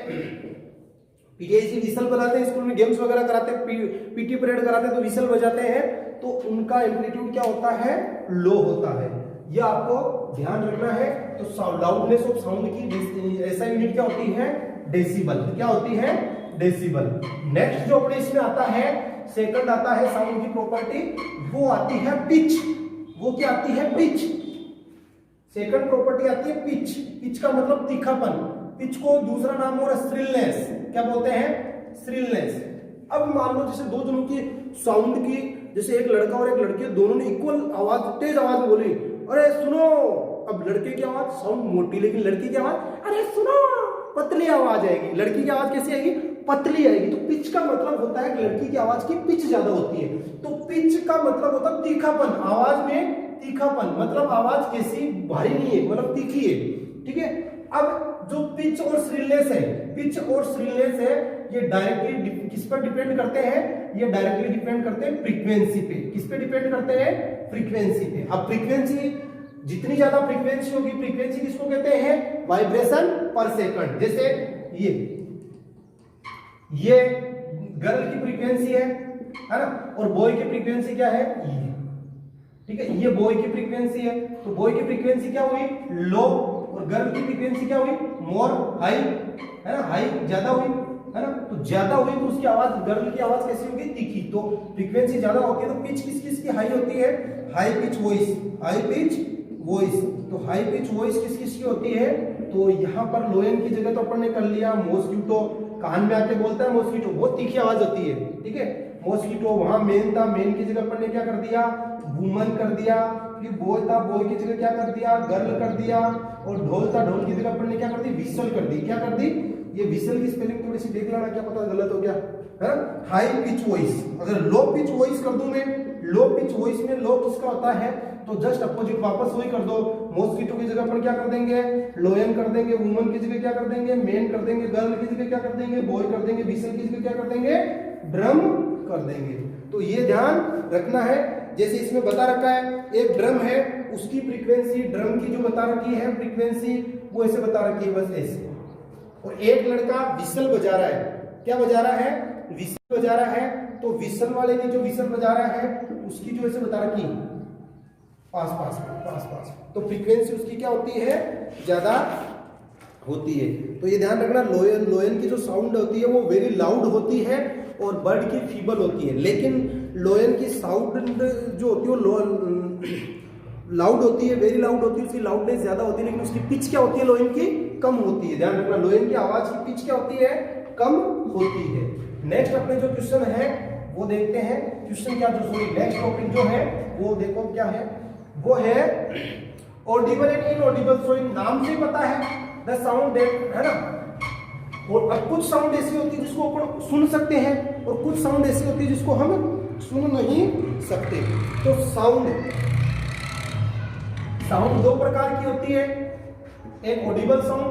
पीटीआई विसल बजाते हैं, स्कूल में गेम्स वगैरह कराते हैं, पीटी परेड कराते हैं तो विसल बजाते हैं, तो उनका एम्पलीट्यूड क्या होता है, लो होता है। ये आपको ध्यान रखना है। तो लाउडनेस ऑफ साउंड की ऐसा यूनिट क्या होती है, डेसिबल। क्या होती है, डेसिबल। नेक्स्ट जो अपने इसमें आता है, सेकंड आता है साउंड की प्रॉपर्टी, वो आती है पिच। वो क्या आती है, पिच। सेकंड प्रॉपर्टी आती है पिच। पिच का मतलब तीखापन। पिच को दूसरा नाम और श्रिलनेस, क्या बोलते हैं, श्रिलनेस। अब मान लो जैसे दो जनों की साउंड की, जैसे एक लड़का और एक लड़की, दोनों ने इक्वल आवाज, तेज आवाज में बोली, अरे सुनो। अब लड़के की आवाज साउंड मोटी, लेकिन लड़की की आवाज अरे सुनो पतली आवाज आएगी। लड़की की आवाज कैसी आएगी, पतली आएगी। तो पिच का मतलब होता है कि लड़की की आवाज की पिच ज्यादा होती है। तो पिच का मतलब होता है तीखापन, आवाज में तीखापन, मतलब आवाज कैसी, भारी नहीं है, मतलब तीखी है। ठीक है। अब जो पिच और श्रिलनेस है, पिच और श्रिलनेस है, ये डायरेक्टली किस पर डिपेंड करते हैं, ये डायरेक्टली डिपेंड करते हैं फ्रीक्वेंसी पे। किस पे डिपेंड करते हैं, फ्रीक्वेंसी पे। अब फ्रीक्वेंसी जितनी ज्यादा फ्रीक्वेंसी होगी, फ्रीक्वेंसी किसको कहते हैं, वाइब्रेशन पर सेकंड। जैसे ये गर्ल की फ्रीक्वेंसी है ना, और बॉय की फ्रीक्वेंसी क्या है, ये। ठीक है, ये बॉय की फ्रीक्वेंसी है, तो बॉय की फ्रीक्वेंसी क्या हुई, लो, और गर्ल की फ्रीक्वेंसी क्या हुई, मोर, हाई, है ना, हाई ज्यादा हुई, है ना। तो ज्यादा हुई तो उसकी आवाज, गर्ल की आवाज कैसी होगी, तीखी। तो फ्रीक्वेंसी ज्यादा होती है तो पिच किस किस की हाई होती है, high pitch voice, high pitch voice. तो हाई पिच वॉइस किस किस की होती है, तो यहाँ पर लोएन की जगह तो अपन ने कर लिया मॉस्किटो, कान में आके बोलता है मॉस्किटो, बहुत तीखी आवाज होती है। ठीक है, मॉस्किटो। वहां मेन था, मेन की जगह अपन ने क्या कर दिया, वुमन कर दिया। फिर बॉय था, बॉय की जगह क्या कर दिया, गर्ल कर दिया। और ढोल था, ढोल की जगह अपन ने क्या कर दी, विसल कर दी। क्या कर दी, ये विसल की स्पेलिंग थोड़ी सी देख लेना, क्या पता गलत हो गया, है। High pitch voice. अगर लो पिच वॉइस कर दूं मैं, लो पिच वॉइस में लो किसका होता है, तो जस्ट अपोजिट वापस वही कर दो। मॉस्किटो की जगह अपन क्या कर देंगे, लोयन कर देंगे। वुमन की जगह क्या कर देंगे, मेन कर देंगे। गर्ल की जगह क्या कर देंगे, बॉय कर देंगे। विसल की जगह क्या कर देंगे, ड्रम कर देंगे। तो ये ध्यान रखना है। जैसे इसमें बता रखा है, एक ड्रम है, उसकी फ्रीक्वेंसी, ड्रम की जो बता रखी है फ्रीक्वेंसी, वो ऐसे बता रखी है, बस ऐसे। और एक लड़का विसल बजा रहा है, क्या बजा रहा है, विसल बजा रहा है। तो विसल वाले की जो विसल बजा रहा है, उसकी जो ऐसे बता रखी पास पास पास पास, तो फ्रीक्वेंसी उसकी क्या होती है, ज्यादा होती है। तो ये ध्यान रखना, लोयन, लोयन की जो साउंड होती है वो वेरी लाउड होती है और बर्ड की फीबल होती है। लेकिन लोयन की साउंड जो होती है वो लाउड होती है, वेरी लाउड होती है, उसकी लाउडनेस ज्यादा होती है, लेकिन उसकी पिच क्या होती है, लोयन की कम होती है। ध्यान रखना, लोयन की आवाज की पिच क्या होती है, कम होती है। नेक्स्ट अपने जो क्वेश्चन है वो देखते हैं। क्वेश्चन क्या, जो सॉरी नेक्स्ट टॉपिक जो है वो देखो क्या है, वो है ऑडिबल एंड इनऑडिबल। सो इन नाम से पता है द साउंड दैट, है ना। और अब कुछ साउंड ऐसी होती है जिसको अपन सुन सकते हैं, और कुछ साउंड ऐसी होती है जिसको हम सुन नहीं सकते। तो साउंड दो प्रकार की होती है, एक ऑडिबल साउंड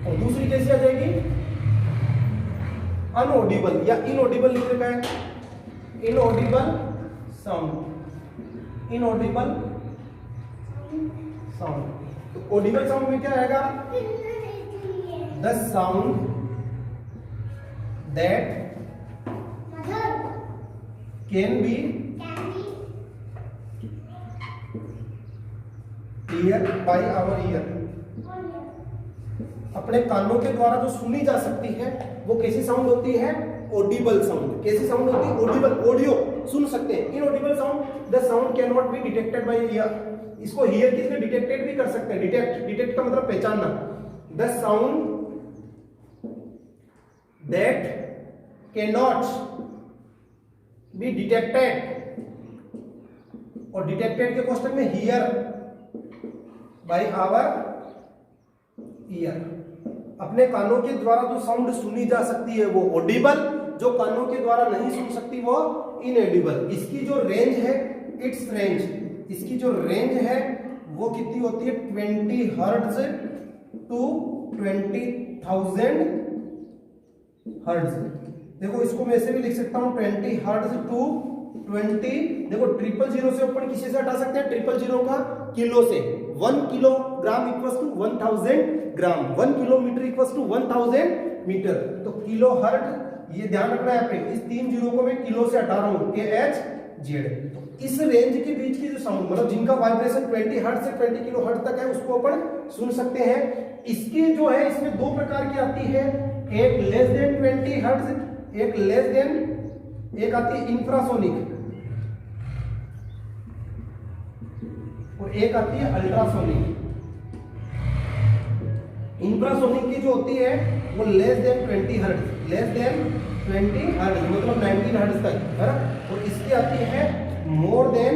और दूसरी कैसी आ जाएगी, अनऑडिबल या इनऑडिबल लिख रखा है, इनऑडिबल साउंड, इनऑडिबल साउंड। तो ऑडिबल साउंड में क्या आएगा, the sound that can be clear by our ear. अपने कानों के द्वारा जो सुनी जा सकती है वो कैसी साउंड होती है, ऑडिबल साउंड। कैसी साउंड होती है, ऑडिबल, ऑडियो सुन सकते हैं। Inaudible sound, the sound can not be detected by year. इसको हियर किसने डिटेक्टेड भी कर सकते हैं, डिटेक्ट, डिटेक्ट का मतलब पहचानना। The sound that cannot be detected, और डिटेक्टेड के क्वेश्चन में हियर बाय आवर ईयर, अपने कानों के द्वारा जो साउंड सुनी जा सकती है वो ऑडिबल, जो कानों के द्वारा नहीं सुन सकती वो इनएडिबल। इसकी जो रेंज है, इट्स रेंज, इसकी जो रेंज है वो कितनी होती है 20 हर्ट्ज टू 20,000 हर्ट्ज। देखो इसको मैं ऐसे भी लिख सकता हूं 20 हर्ट्ज टू 20, देखो 000 से अपन किसी से हटा सकते हैं 000 का किलो से, 1 kilogram equals to 1000 gram, 1 kilometre equals to 1000 metre. तो किलो हर्ट्ज ये ध्यान रखना है पे, इस 3 जीरो को मैं किलो से हटा रहा हूं, KHZ। तो इस रेंज के बीच की जो साउंड, मतलब जिनका वाइब्रेशन 20 हर्ट्ज से 20 किलो हर्ट्ज तक है, उसको अपन सुन सकते हैं। इसकी जो है इसमें दो प्रकार की आती है, एक लेस देन 20 हर्ट्ज, एक लेस देन, एक आती है इंफ्रासोनिक और एक आती है अल्ट्रासोनिक। इंफ्रासोनिक की जो होती है वो less than 20 hertz, less than 20 hertz मतलब 19 हर्ट्ज तक है ना, और इसकी आती है more then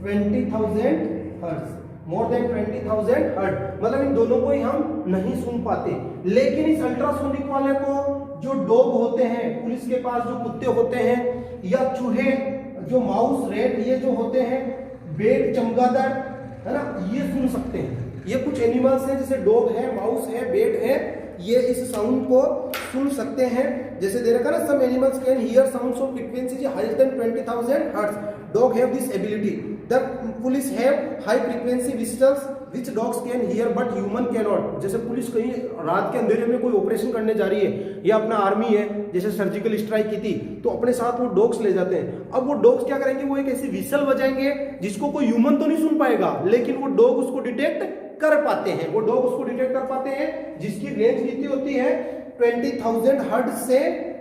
20,000 hertz, more than 20,000 hertz, मतलब इन दोनों को ही हम नहीं सुन पाते। लेकिन इस अल्ट्रासोनिक वाले को जो डॉग होते हैं, पुलिस के पास जो कुत्ते होते हैं, या चूहे, जो माउस, रेट, ये जो होते हैं, बेट, चमगादड़ है ना, ये सुन सकते हैं। ये कुछ एनिमल्स हैं जैसे डॉग है, माउस है, बेट है, ये इस साउंड को सुन सकते हैं। जैसे दे रखा ना, some animals can hear sounds of frequency higher than 20,000 hertz, dog have this ability, the police have high frequency visitors which dogs can hear but human cannot। जैसे पुलिस कहीं रात के अंधेरे में कोई ऑपरेशन करने जा रही है, या अपना आर्मी है, जैसे सर्जिकल स्ट्राइक की थी, तो अपने साथ वो डॉग्स ले जाते हैं। अब वो डॉग्स क्या करेंगे, वो एक ऐसी विसल बजाएंगे जिसको कोई ह्यूमन तो नहीं सुन पाएगा, लेकिन वो डॉग उसको डिटेक्ट कर पाते हैं, वो डॉग उसको डिटेक्ट कर पाते हैं, जिसकी रेंज कितनी होती है 20,000 हर्ट्ज से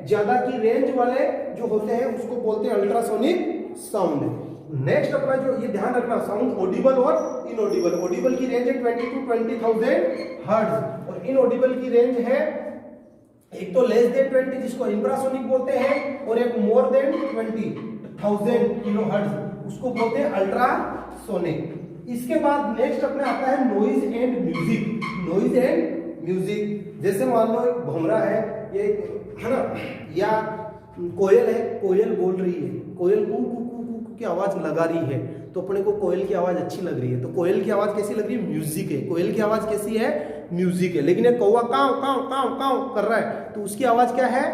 ज्यादा की रेंज वाले जो होते हैं उसको बोलते हैं अल्ट्रासोनिक साउंड। नेक्स्ट अपना जो ये ध्यान रखना, साउंड ऑडिबल और इनऑडिबल। ऑडिबल की रेंज है 20 to 20,000 हर्ट्ज, और इनऑडिबल की रेंज है एक तो लेस देन 20 जिसको इंफ्रासोनिक बोलते हैं, और एक मोर देन 20,000 किलो हर्ट्ज उसको बोलते हैं अल्ट्रासोनिक। इसके बाद नेक्स्ट अपने आता है noise and music. Noise and music, जैसे मान लो एक भमरा है, ये है ना, या कोयल है, कोयल बोल रही है, कोयल कू कू की आवाज लगा रही है, तो अपने को कोयल की आवाज अच्छी लग रही है। तो कोयल की आवाज कैसी लग रही है, म्यूजिक है। कोयल की आवाज कैसी है, म्यूजिक है। लेकिन एक कौवा काव काव काव काव कर रहा है, तो उसकी आवाज क्या है,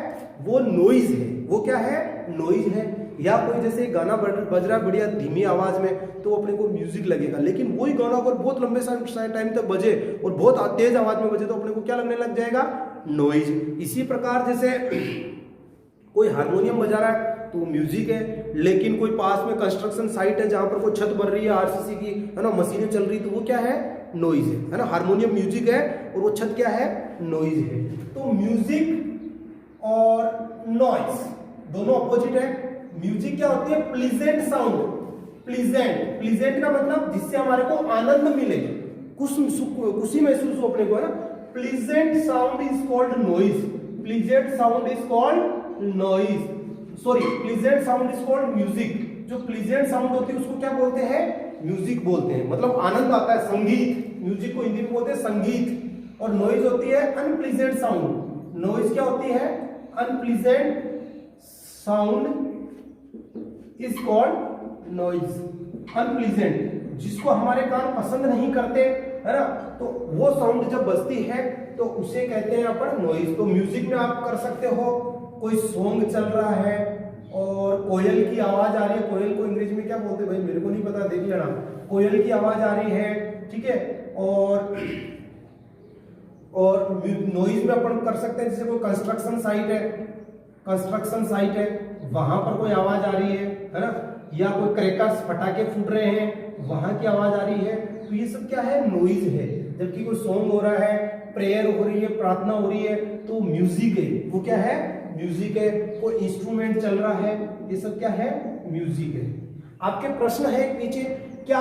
वो नॉइज है। वो क्या है, नॉइज है। या कोई जैसे गाना बज रहा है बढ़िया धीमी आवाज में, तो अपने को म्यूजिक लगेगा। लेकिन वही गाना अगर बहुत लंबे टाइम तक बजे और बहुत तेज आवाज में बजे, तो अपने को क्या लगने लग जाएगा, नॉइज। इसी प्रकार जैसे कोई हारमोनियम बजा रहा है तो म्यूजिक है, लेकिन कोई पास में कंस्ट्रक्शन साइट है जहां पर कोई छत बन रही है आरसीसी की, है ना, मशीनें चल रही, तो वो क्या है, नॉइज है ना। हारमोनियम म्यूजिक है और वो छत क्या है, नॉइज है। तो म्यूजिक और नॉइज दोनों अपोजिट है। म्यूजिक क्या होती है, प्लीजेंट साउंड। प्लीजेंट, प्लीजेंट का मतलब जिससे हमारे को आनंद मिले, खुशी महसूस हो अपने को, है ना। Pleasant sound is called noise. Pleasant sound is called noise, sorry, pleasant sound is called music. जो प्लीजेंट साउंड होती है उसको क्या बोलते हैं, म्यूजिक बोलते हैं, मतलब आनंद आता है, संगीत। म्यूजिक को हिंदी में बोलते हैं संगीत। और नॉइज होती है अनप्लीजेंट साउंड। नॉइज क्या होती है, unpleasant sound is called noise. Unpleasant, जिसको हमारे कान पसंद नहीं करते, है ना, तो वो साउंड जब बजती है तो उसे कहते हैं अपन नॉइज। तो म्यूजिक में आप कर सकते हो, कोई सॉन्ग चल रहा है और कोयल की आवाज आ रही है, कोयल को अंग्रेजी में क्या बोलते हैं भाई, मेरे को नहीं पता, देख लेना। कोयल की आवाज आ रही है, ठीक है, और नॉइज में अपन कर सकते हैं, जैसे कोई कंस्ट्रक्शन साइट है, कंस्ट्रक्शन साइट है, वहां पर कोई आवाज आ रही है ना, या कोई क्रैकर्स पटाखे फूट रहे हैं, वहां की आवाज आ रही है, तो ये सब क्या है, नॉइज है। जबकि कोई सॉन्ग हो रहा है, प्रेयर हो रही है, प्रार्थना हो रही है, तो म्यूजिक है, वो क्या है, म्यूजिक है। कोई इंस्ट्रूमेंट चल रहा है, ये सब क्या है, म्यूजिक है। आपके प्रश्न है नीचे, क्या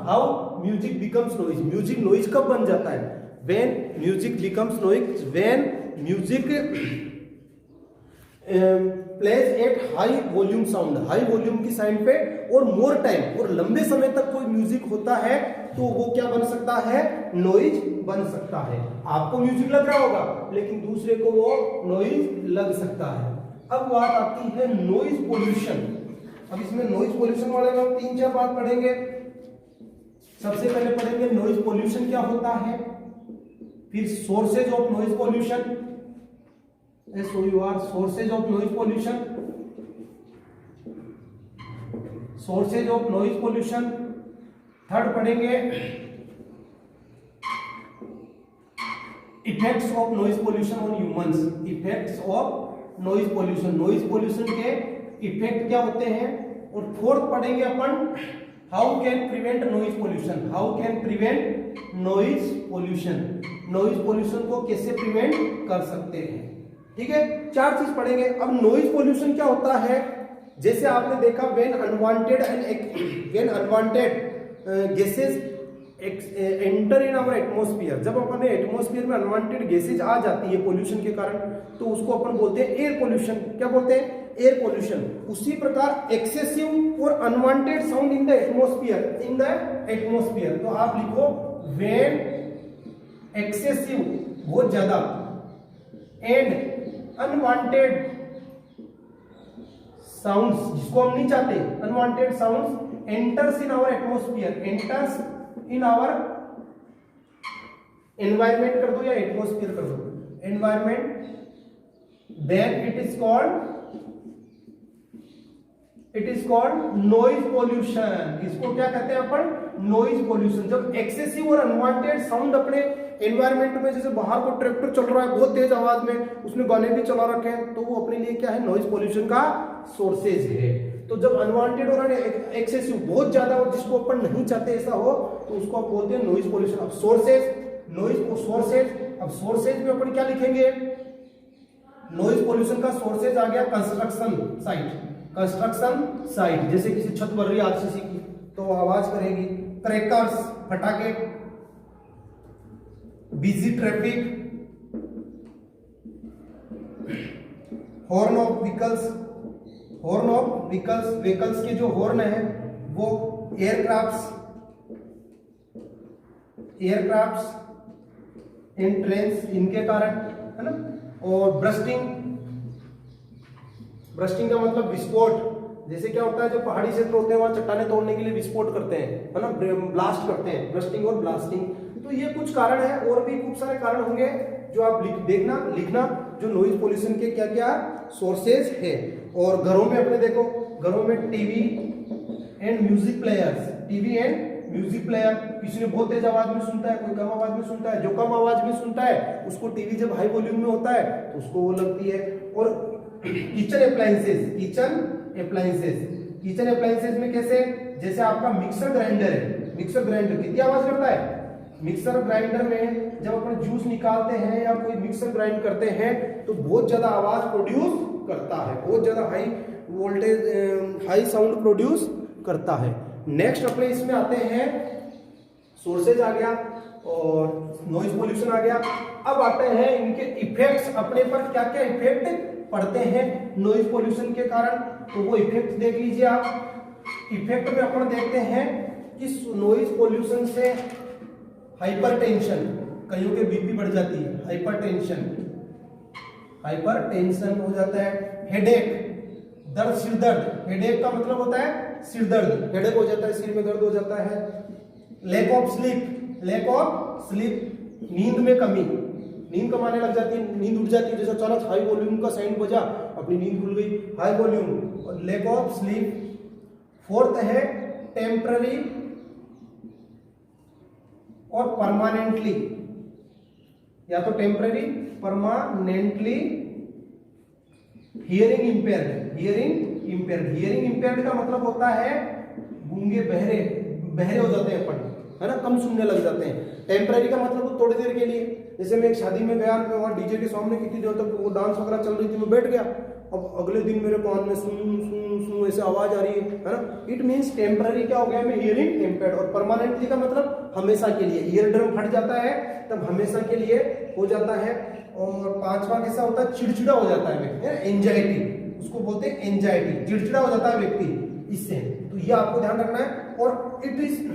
how music becomes noise, music noise कब बन जाता है। When music becomes noise, when music pledge at high volume sound, high volume की साइड पे और मोर टाइम, और लंबे समय तक कोई म्यूजिक होता है तो वो क्या बन सकता है, नॉइज बन सकता है। आपको म्यूजिक लग रहा होगा लेकिन दूसरे को वो नॉइज लग सकता है। अब बात आती है नॉइज पोल्यूशन। अब इसमें नॉइज पोल्यूशन वाले में हम 3-4 बात पढ़ेंगे। सबसे पहले पढ़ेंगे नॉइज पोल्यूशन क्या होता है, फिर sources of noise pollution, SOUR sources of noise pollution, sources of noise pollution. Third पढ़ेंगे effects of noise pollution on humans, effects of noise pollution, noise pollution के इफेक्ट क्या होते हैं। और फोर्थ पढ़ेंगे अपन how can prevent noise pollution, how can prevent noise pollution, noise pollution को कैसे प्रिवेंट कर सकते हैं। ठीक है, 4 चीज पढ़ेंगे। अब नॉइज पोल्यूशन क्या होता है, जैसे आपने देखा when unwanted gases enter in our atmosphere, जब अपने एटमॉस्फेयर में अनवांटेड गैसेज आ जाती है पोल्यूशन के कारण तो उसको अपन बोलते हैं एयर पोल्यूशन। क्या बोलते हैं, एयर पोल्यूशन। उसी प्रकार एक्सेसिव और unwanted sound in the atmosphere, in the atmosphere. तो आप लिखो व्हेन एक्सेसिव बहुत ज्यादा एंड अनवांटेड साउंड्स, जिसको हम नहीं चाहते, unwanted sounds enters in our atmosphere, enters in our environment कर दो या एटमॉस्फेयर कर दो, environment, then it is called noise pollution. इसको क्या कहते हैं अपन, नॉइज पोल्यूशन। जब एक्सेसिव और अनवांटेड साउंड अपने एनवायरमेंट में, जैसे बाहर को ट्रैक्टर चल रहा है बहुत तेज आवाज में, उसमें गाने भी चला रखे हैं, तो वो अपने लिए क्या है, नॉइज पोल्यूशन का सोर्सेज है। तो जब अनवांटेड और एक्सेसिव बहुत ज्यादा हो, जिसको अपन नहीं चाहते ऐसा हो, तो उसको आप बोलते हैं नॉइज पोल्यूशन। अब सोर्सेज, नॉइज सोर्सेज, अब सोर्सेज में अपन क्या लिखेंगे, नॉइज पोल्यूशन का सोर्सेज आ गया कंस्ट्रक्शन साइट, कंस्ट्रक्शन साइट, जैसे किसी छत बन रही है आरसीसी की तो आवाज करेगी, क्रैकर्स फटाके, busy traffic, horn of vehicles, horn of vehicles, vehicles के जो हॉर्न है वो एयरक्राफ्ट्स इन ट्रेन्स, इनके कारण, है ना। और ब्रस्टिंग, ब्रस्टिंग का मतलब विस्फोट, जैसे क्या होता है जो पहाड़ी क्षेत्र होते हैं वहां चट्टाने तोड़ने के लिए विस्फोट करते हैं, है ना, ब्लास्ट करते हैं, ब्रस्टिंग और ब्लास्टिंग। तो ये कुछ कारण है, और भी खूब सारे कारण होंगे जो आप देखना लिखना, जो नॉइज पोल्यूशन के क्या क्या सोर्सेज है। और घरों में अपने देखो, घरों में TV and music players, TV and music player, किसी ने बहुत तेज आवाज में सुनता है, कोई कम आवाज में सुनता है, जो कम आवाज में सुनता है उसको टीवी जब हाई वॉल्यूम में होता है तो उसको वो लगती है। और किचन अप्लायंसेस, किचन अप्लायंसेस में कैसे, जैसे आपका मिक्सर ग्राइंडर है, मिक्सर ग्राइंडर कितनी आवाज करता है, मिक्सर ग्राइंडर में जब अपन जूस निकालते हैं या कोई मिक्सर ग्राइंड करते हैं तो बहुत ज्यादा आवाज प्रोड्यूस करता है, बहुत ज्यादा high voltage, high sound produce करता है। नेक्स्ट अपने इसमें आते हैं, सोर्सेज आ गया और नॉइज पोल्यूशन आ गया। अब आते हैं इनके इफेक्ट्स, अपने पर क्या क्या इफेक्ट पड़ते हैं नॉइज पोल्यूशन के कारण, तो वो इफेक्ट देख लीजिए आप। इफेक्ट में अपन देखते हैं कि नॉइज पोल्यूशन से हाइपरटेंशन, कईयों के बीपी बढ़ जाती है, हाइपरटेंशन हो जाता है, हेडेक, दर्द, सिर दर्द, हेडेक का मतलब होता है सिर दर्द, हेडेक हो जाता है, सिर में दर्द हो जाता है। लैक ऑफ स्लीप, नींद में कमी, नींद कम आने लग जाती है, नींद उठ जाती है, जैसे अचानक हाई वॉल्यूम का साउंड बजा, अपनी नींद खुल गई, high volume, lack of sleep. Fourth है टेम्पररी और परमानेंटली, या तो temporary permanently hearing impaired, hearing impaired का मतलब होता है गूंगे, बहरे हो जाते हैं अपन, है ना, कम सुनने लग जाते हैं। टेम्पररी का मतलब थोड़ी देर के लिए, जैसे मैं एक शादी में गया, मैं वहां डीजे के सामने कितनी देर तक वो डांस वगैरह चल रही थी, मैं बैठ गया, अब अगले दिन मेरे कान में सुन सुन सुन ऐसे आवाज आ रही है ना, इट मीन्स टेम्पररी क्या हो गया, मैं हियरिंग इम्पेयर्ड। और परमानेंटली का मतलब हमेशा के लिए, ईयर ड्रम फट जाता है तब हमेशा के लिए हो जाता है। और पांचवा कैसा होता है, चिड़चिड़ा हो जाता है व्यक्ति, एंजाइटी, उसको बोलते हैं एंजाइटी, चिड़चिड़ा हो जाता है व्यक्ति इससे, तो ये आपको ध्यान रखना है। और it is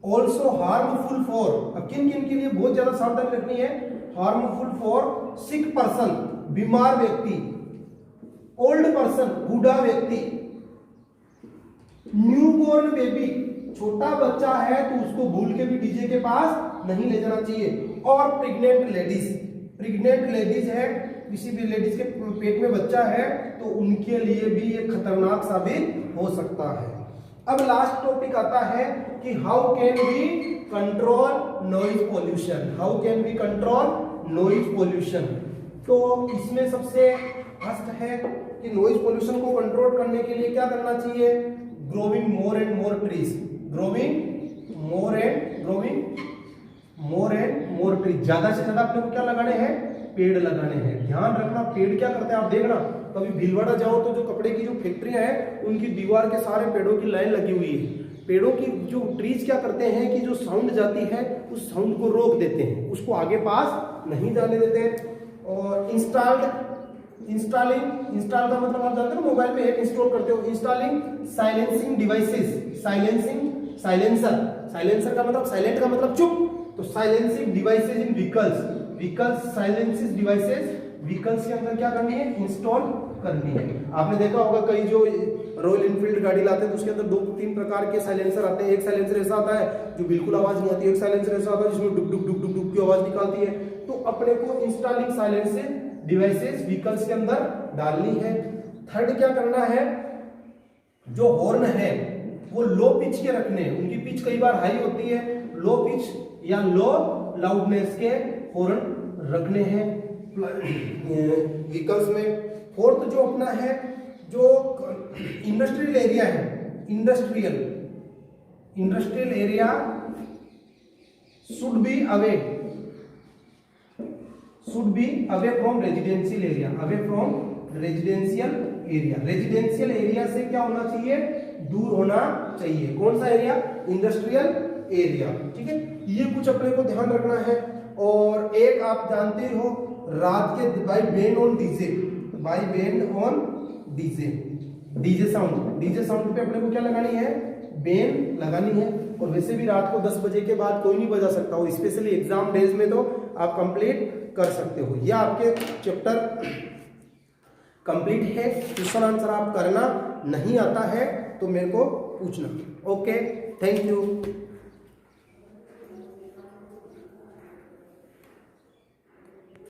also harmful for, अब किन किन के लिए बहुत ज्यादा सावधानी रखनी है, हार्मफुल फॉर सिक पर्सन, बीमार व्यक्ति, ओल्ड पर्सन, बूढ़ा व्यक्ति, न्यूबॉर्न बेबी, छोटा बच्चा है तो उसको भूल के भी डीजे के पास नहीं ले जाना चाहिए, और प्रेग्नेंट लेडीज, प्रेग्नेंट लेडीज है, किसी भी लेडीज के पेट में बच्चा है तो उनके लिए भी ये खतरनाक साबित हो सकता है। अब लास्ट टॉपिक आता है कि how can we control noise pollution, how can we control noise pollution. तो इसमें सबसे फर्स्ट है कि नॉइज पोल्यूशन को कंट्रोल करने के लिए क्या करना चाहिए, growing more and more trees, growing more and more trees, ज्यादा से ज्यादा अपने को क्या लगाने हैं, पेड़ लगाने हैं। ध्यान रखना पेड़ क्या करते हैं, आप देखना कभी भीलवाड़ा जाओ तो जो कपड़े की जो फैक्ट्रियां हैं उनकी दीवार के सारे पेड़ों की लाइन लगी हुई है। पेड़ों की जो ट्रीज क्या करते हैं कि जो साउंड जाती है उस साउंड को रोक देते हैं, उसको आगे पास नहीं जाने देते। और इंस्टॉल का मतलब आप जानते हो, मोबाइल में ऐप इंस्टॉल करते हो, इंस्टॉलिंग साइलेंसिंग डिवाइसेस, साइलेंसर का मतलब, साइलेंट का मतलब चुप, तो silencing devices in vehicles silencing devices vehicles के अंदर क्या करनी है, इंस्टॉल करनी है। आपने देखा होगा कई जो रॉयल इनफील्ड गाड़ी लाते हैं तो उसके अंदर 2-3 प्रकार के साइलेंसर आते हैं। एक साइलेंसर ऐसा आता है जो बिल्कुल आवाज नहीं आती, एक साइलेंसर ऐसा आता है जिसमें डुक डुक डुक डुक डुक की आवाज निकालती है। तो अपने को इंस्टॉलिंग साइलेंसिंग डिवाइसेस व्हीकल्स के अंदर डालनी है। थर्ड क्या करना है, जो हॉर्न है वो लो पिच के रखने हैं, उनकी पिच कई बार हाई होती है, लो पिच या लो लाउडनेस के हॉर्न रखने हैं व्हीकल्स में। फोर्थ जो अपना है, जो इंडस्ट्रियल एरिया है, industrial area should be away from residential area, residential area से क्या होना चाहिए, दूर होना चाहिए। कौन सा एरिया, इंडस्ट्रियल एरिया, ठीक है। ये कुछ अपने को ध्यान रखना है। और एक आप जानते हो, रात के by band on DJ sound पे अपने को क्या लगानी है, बेन लगानी है। और वैसे भी रात को 10 बजे के बाद कोई नहीं बजा सकता हो, स्पेशली एग्जाम डेज में तो आप कंप्लीट कर सकते हो। यह आपके चैप्टर कंप्लीट है। क्वेश्चन आंसर आप करना नहीं आता है तो मेरे को पूछना। Okay, thank you.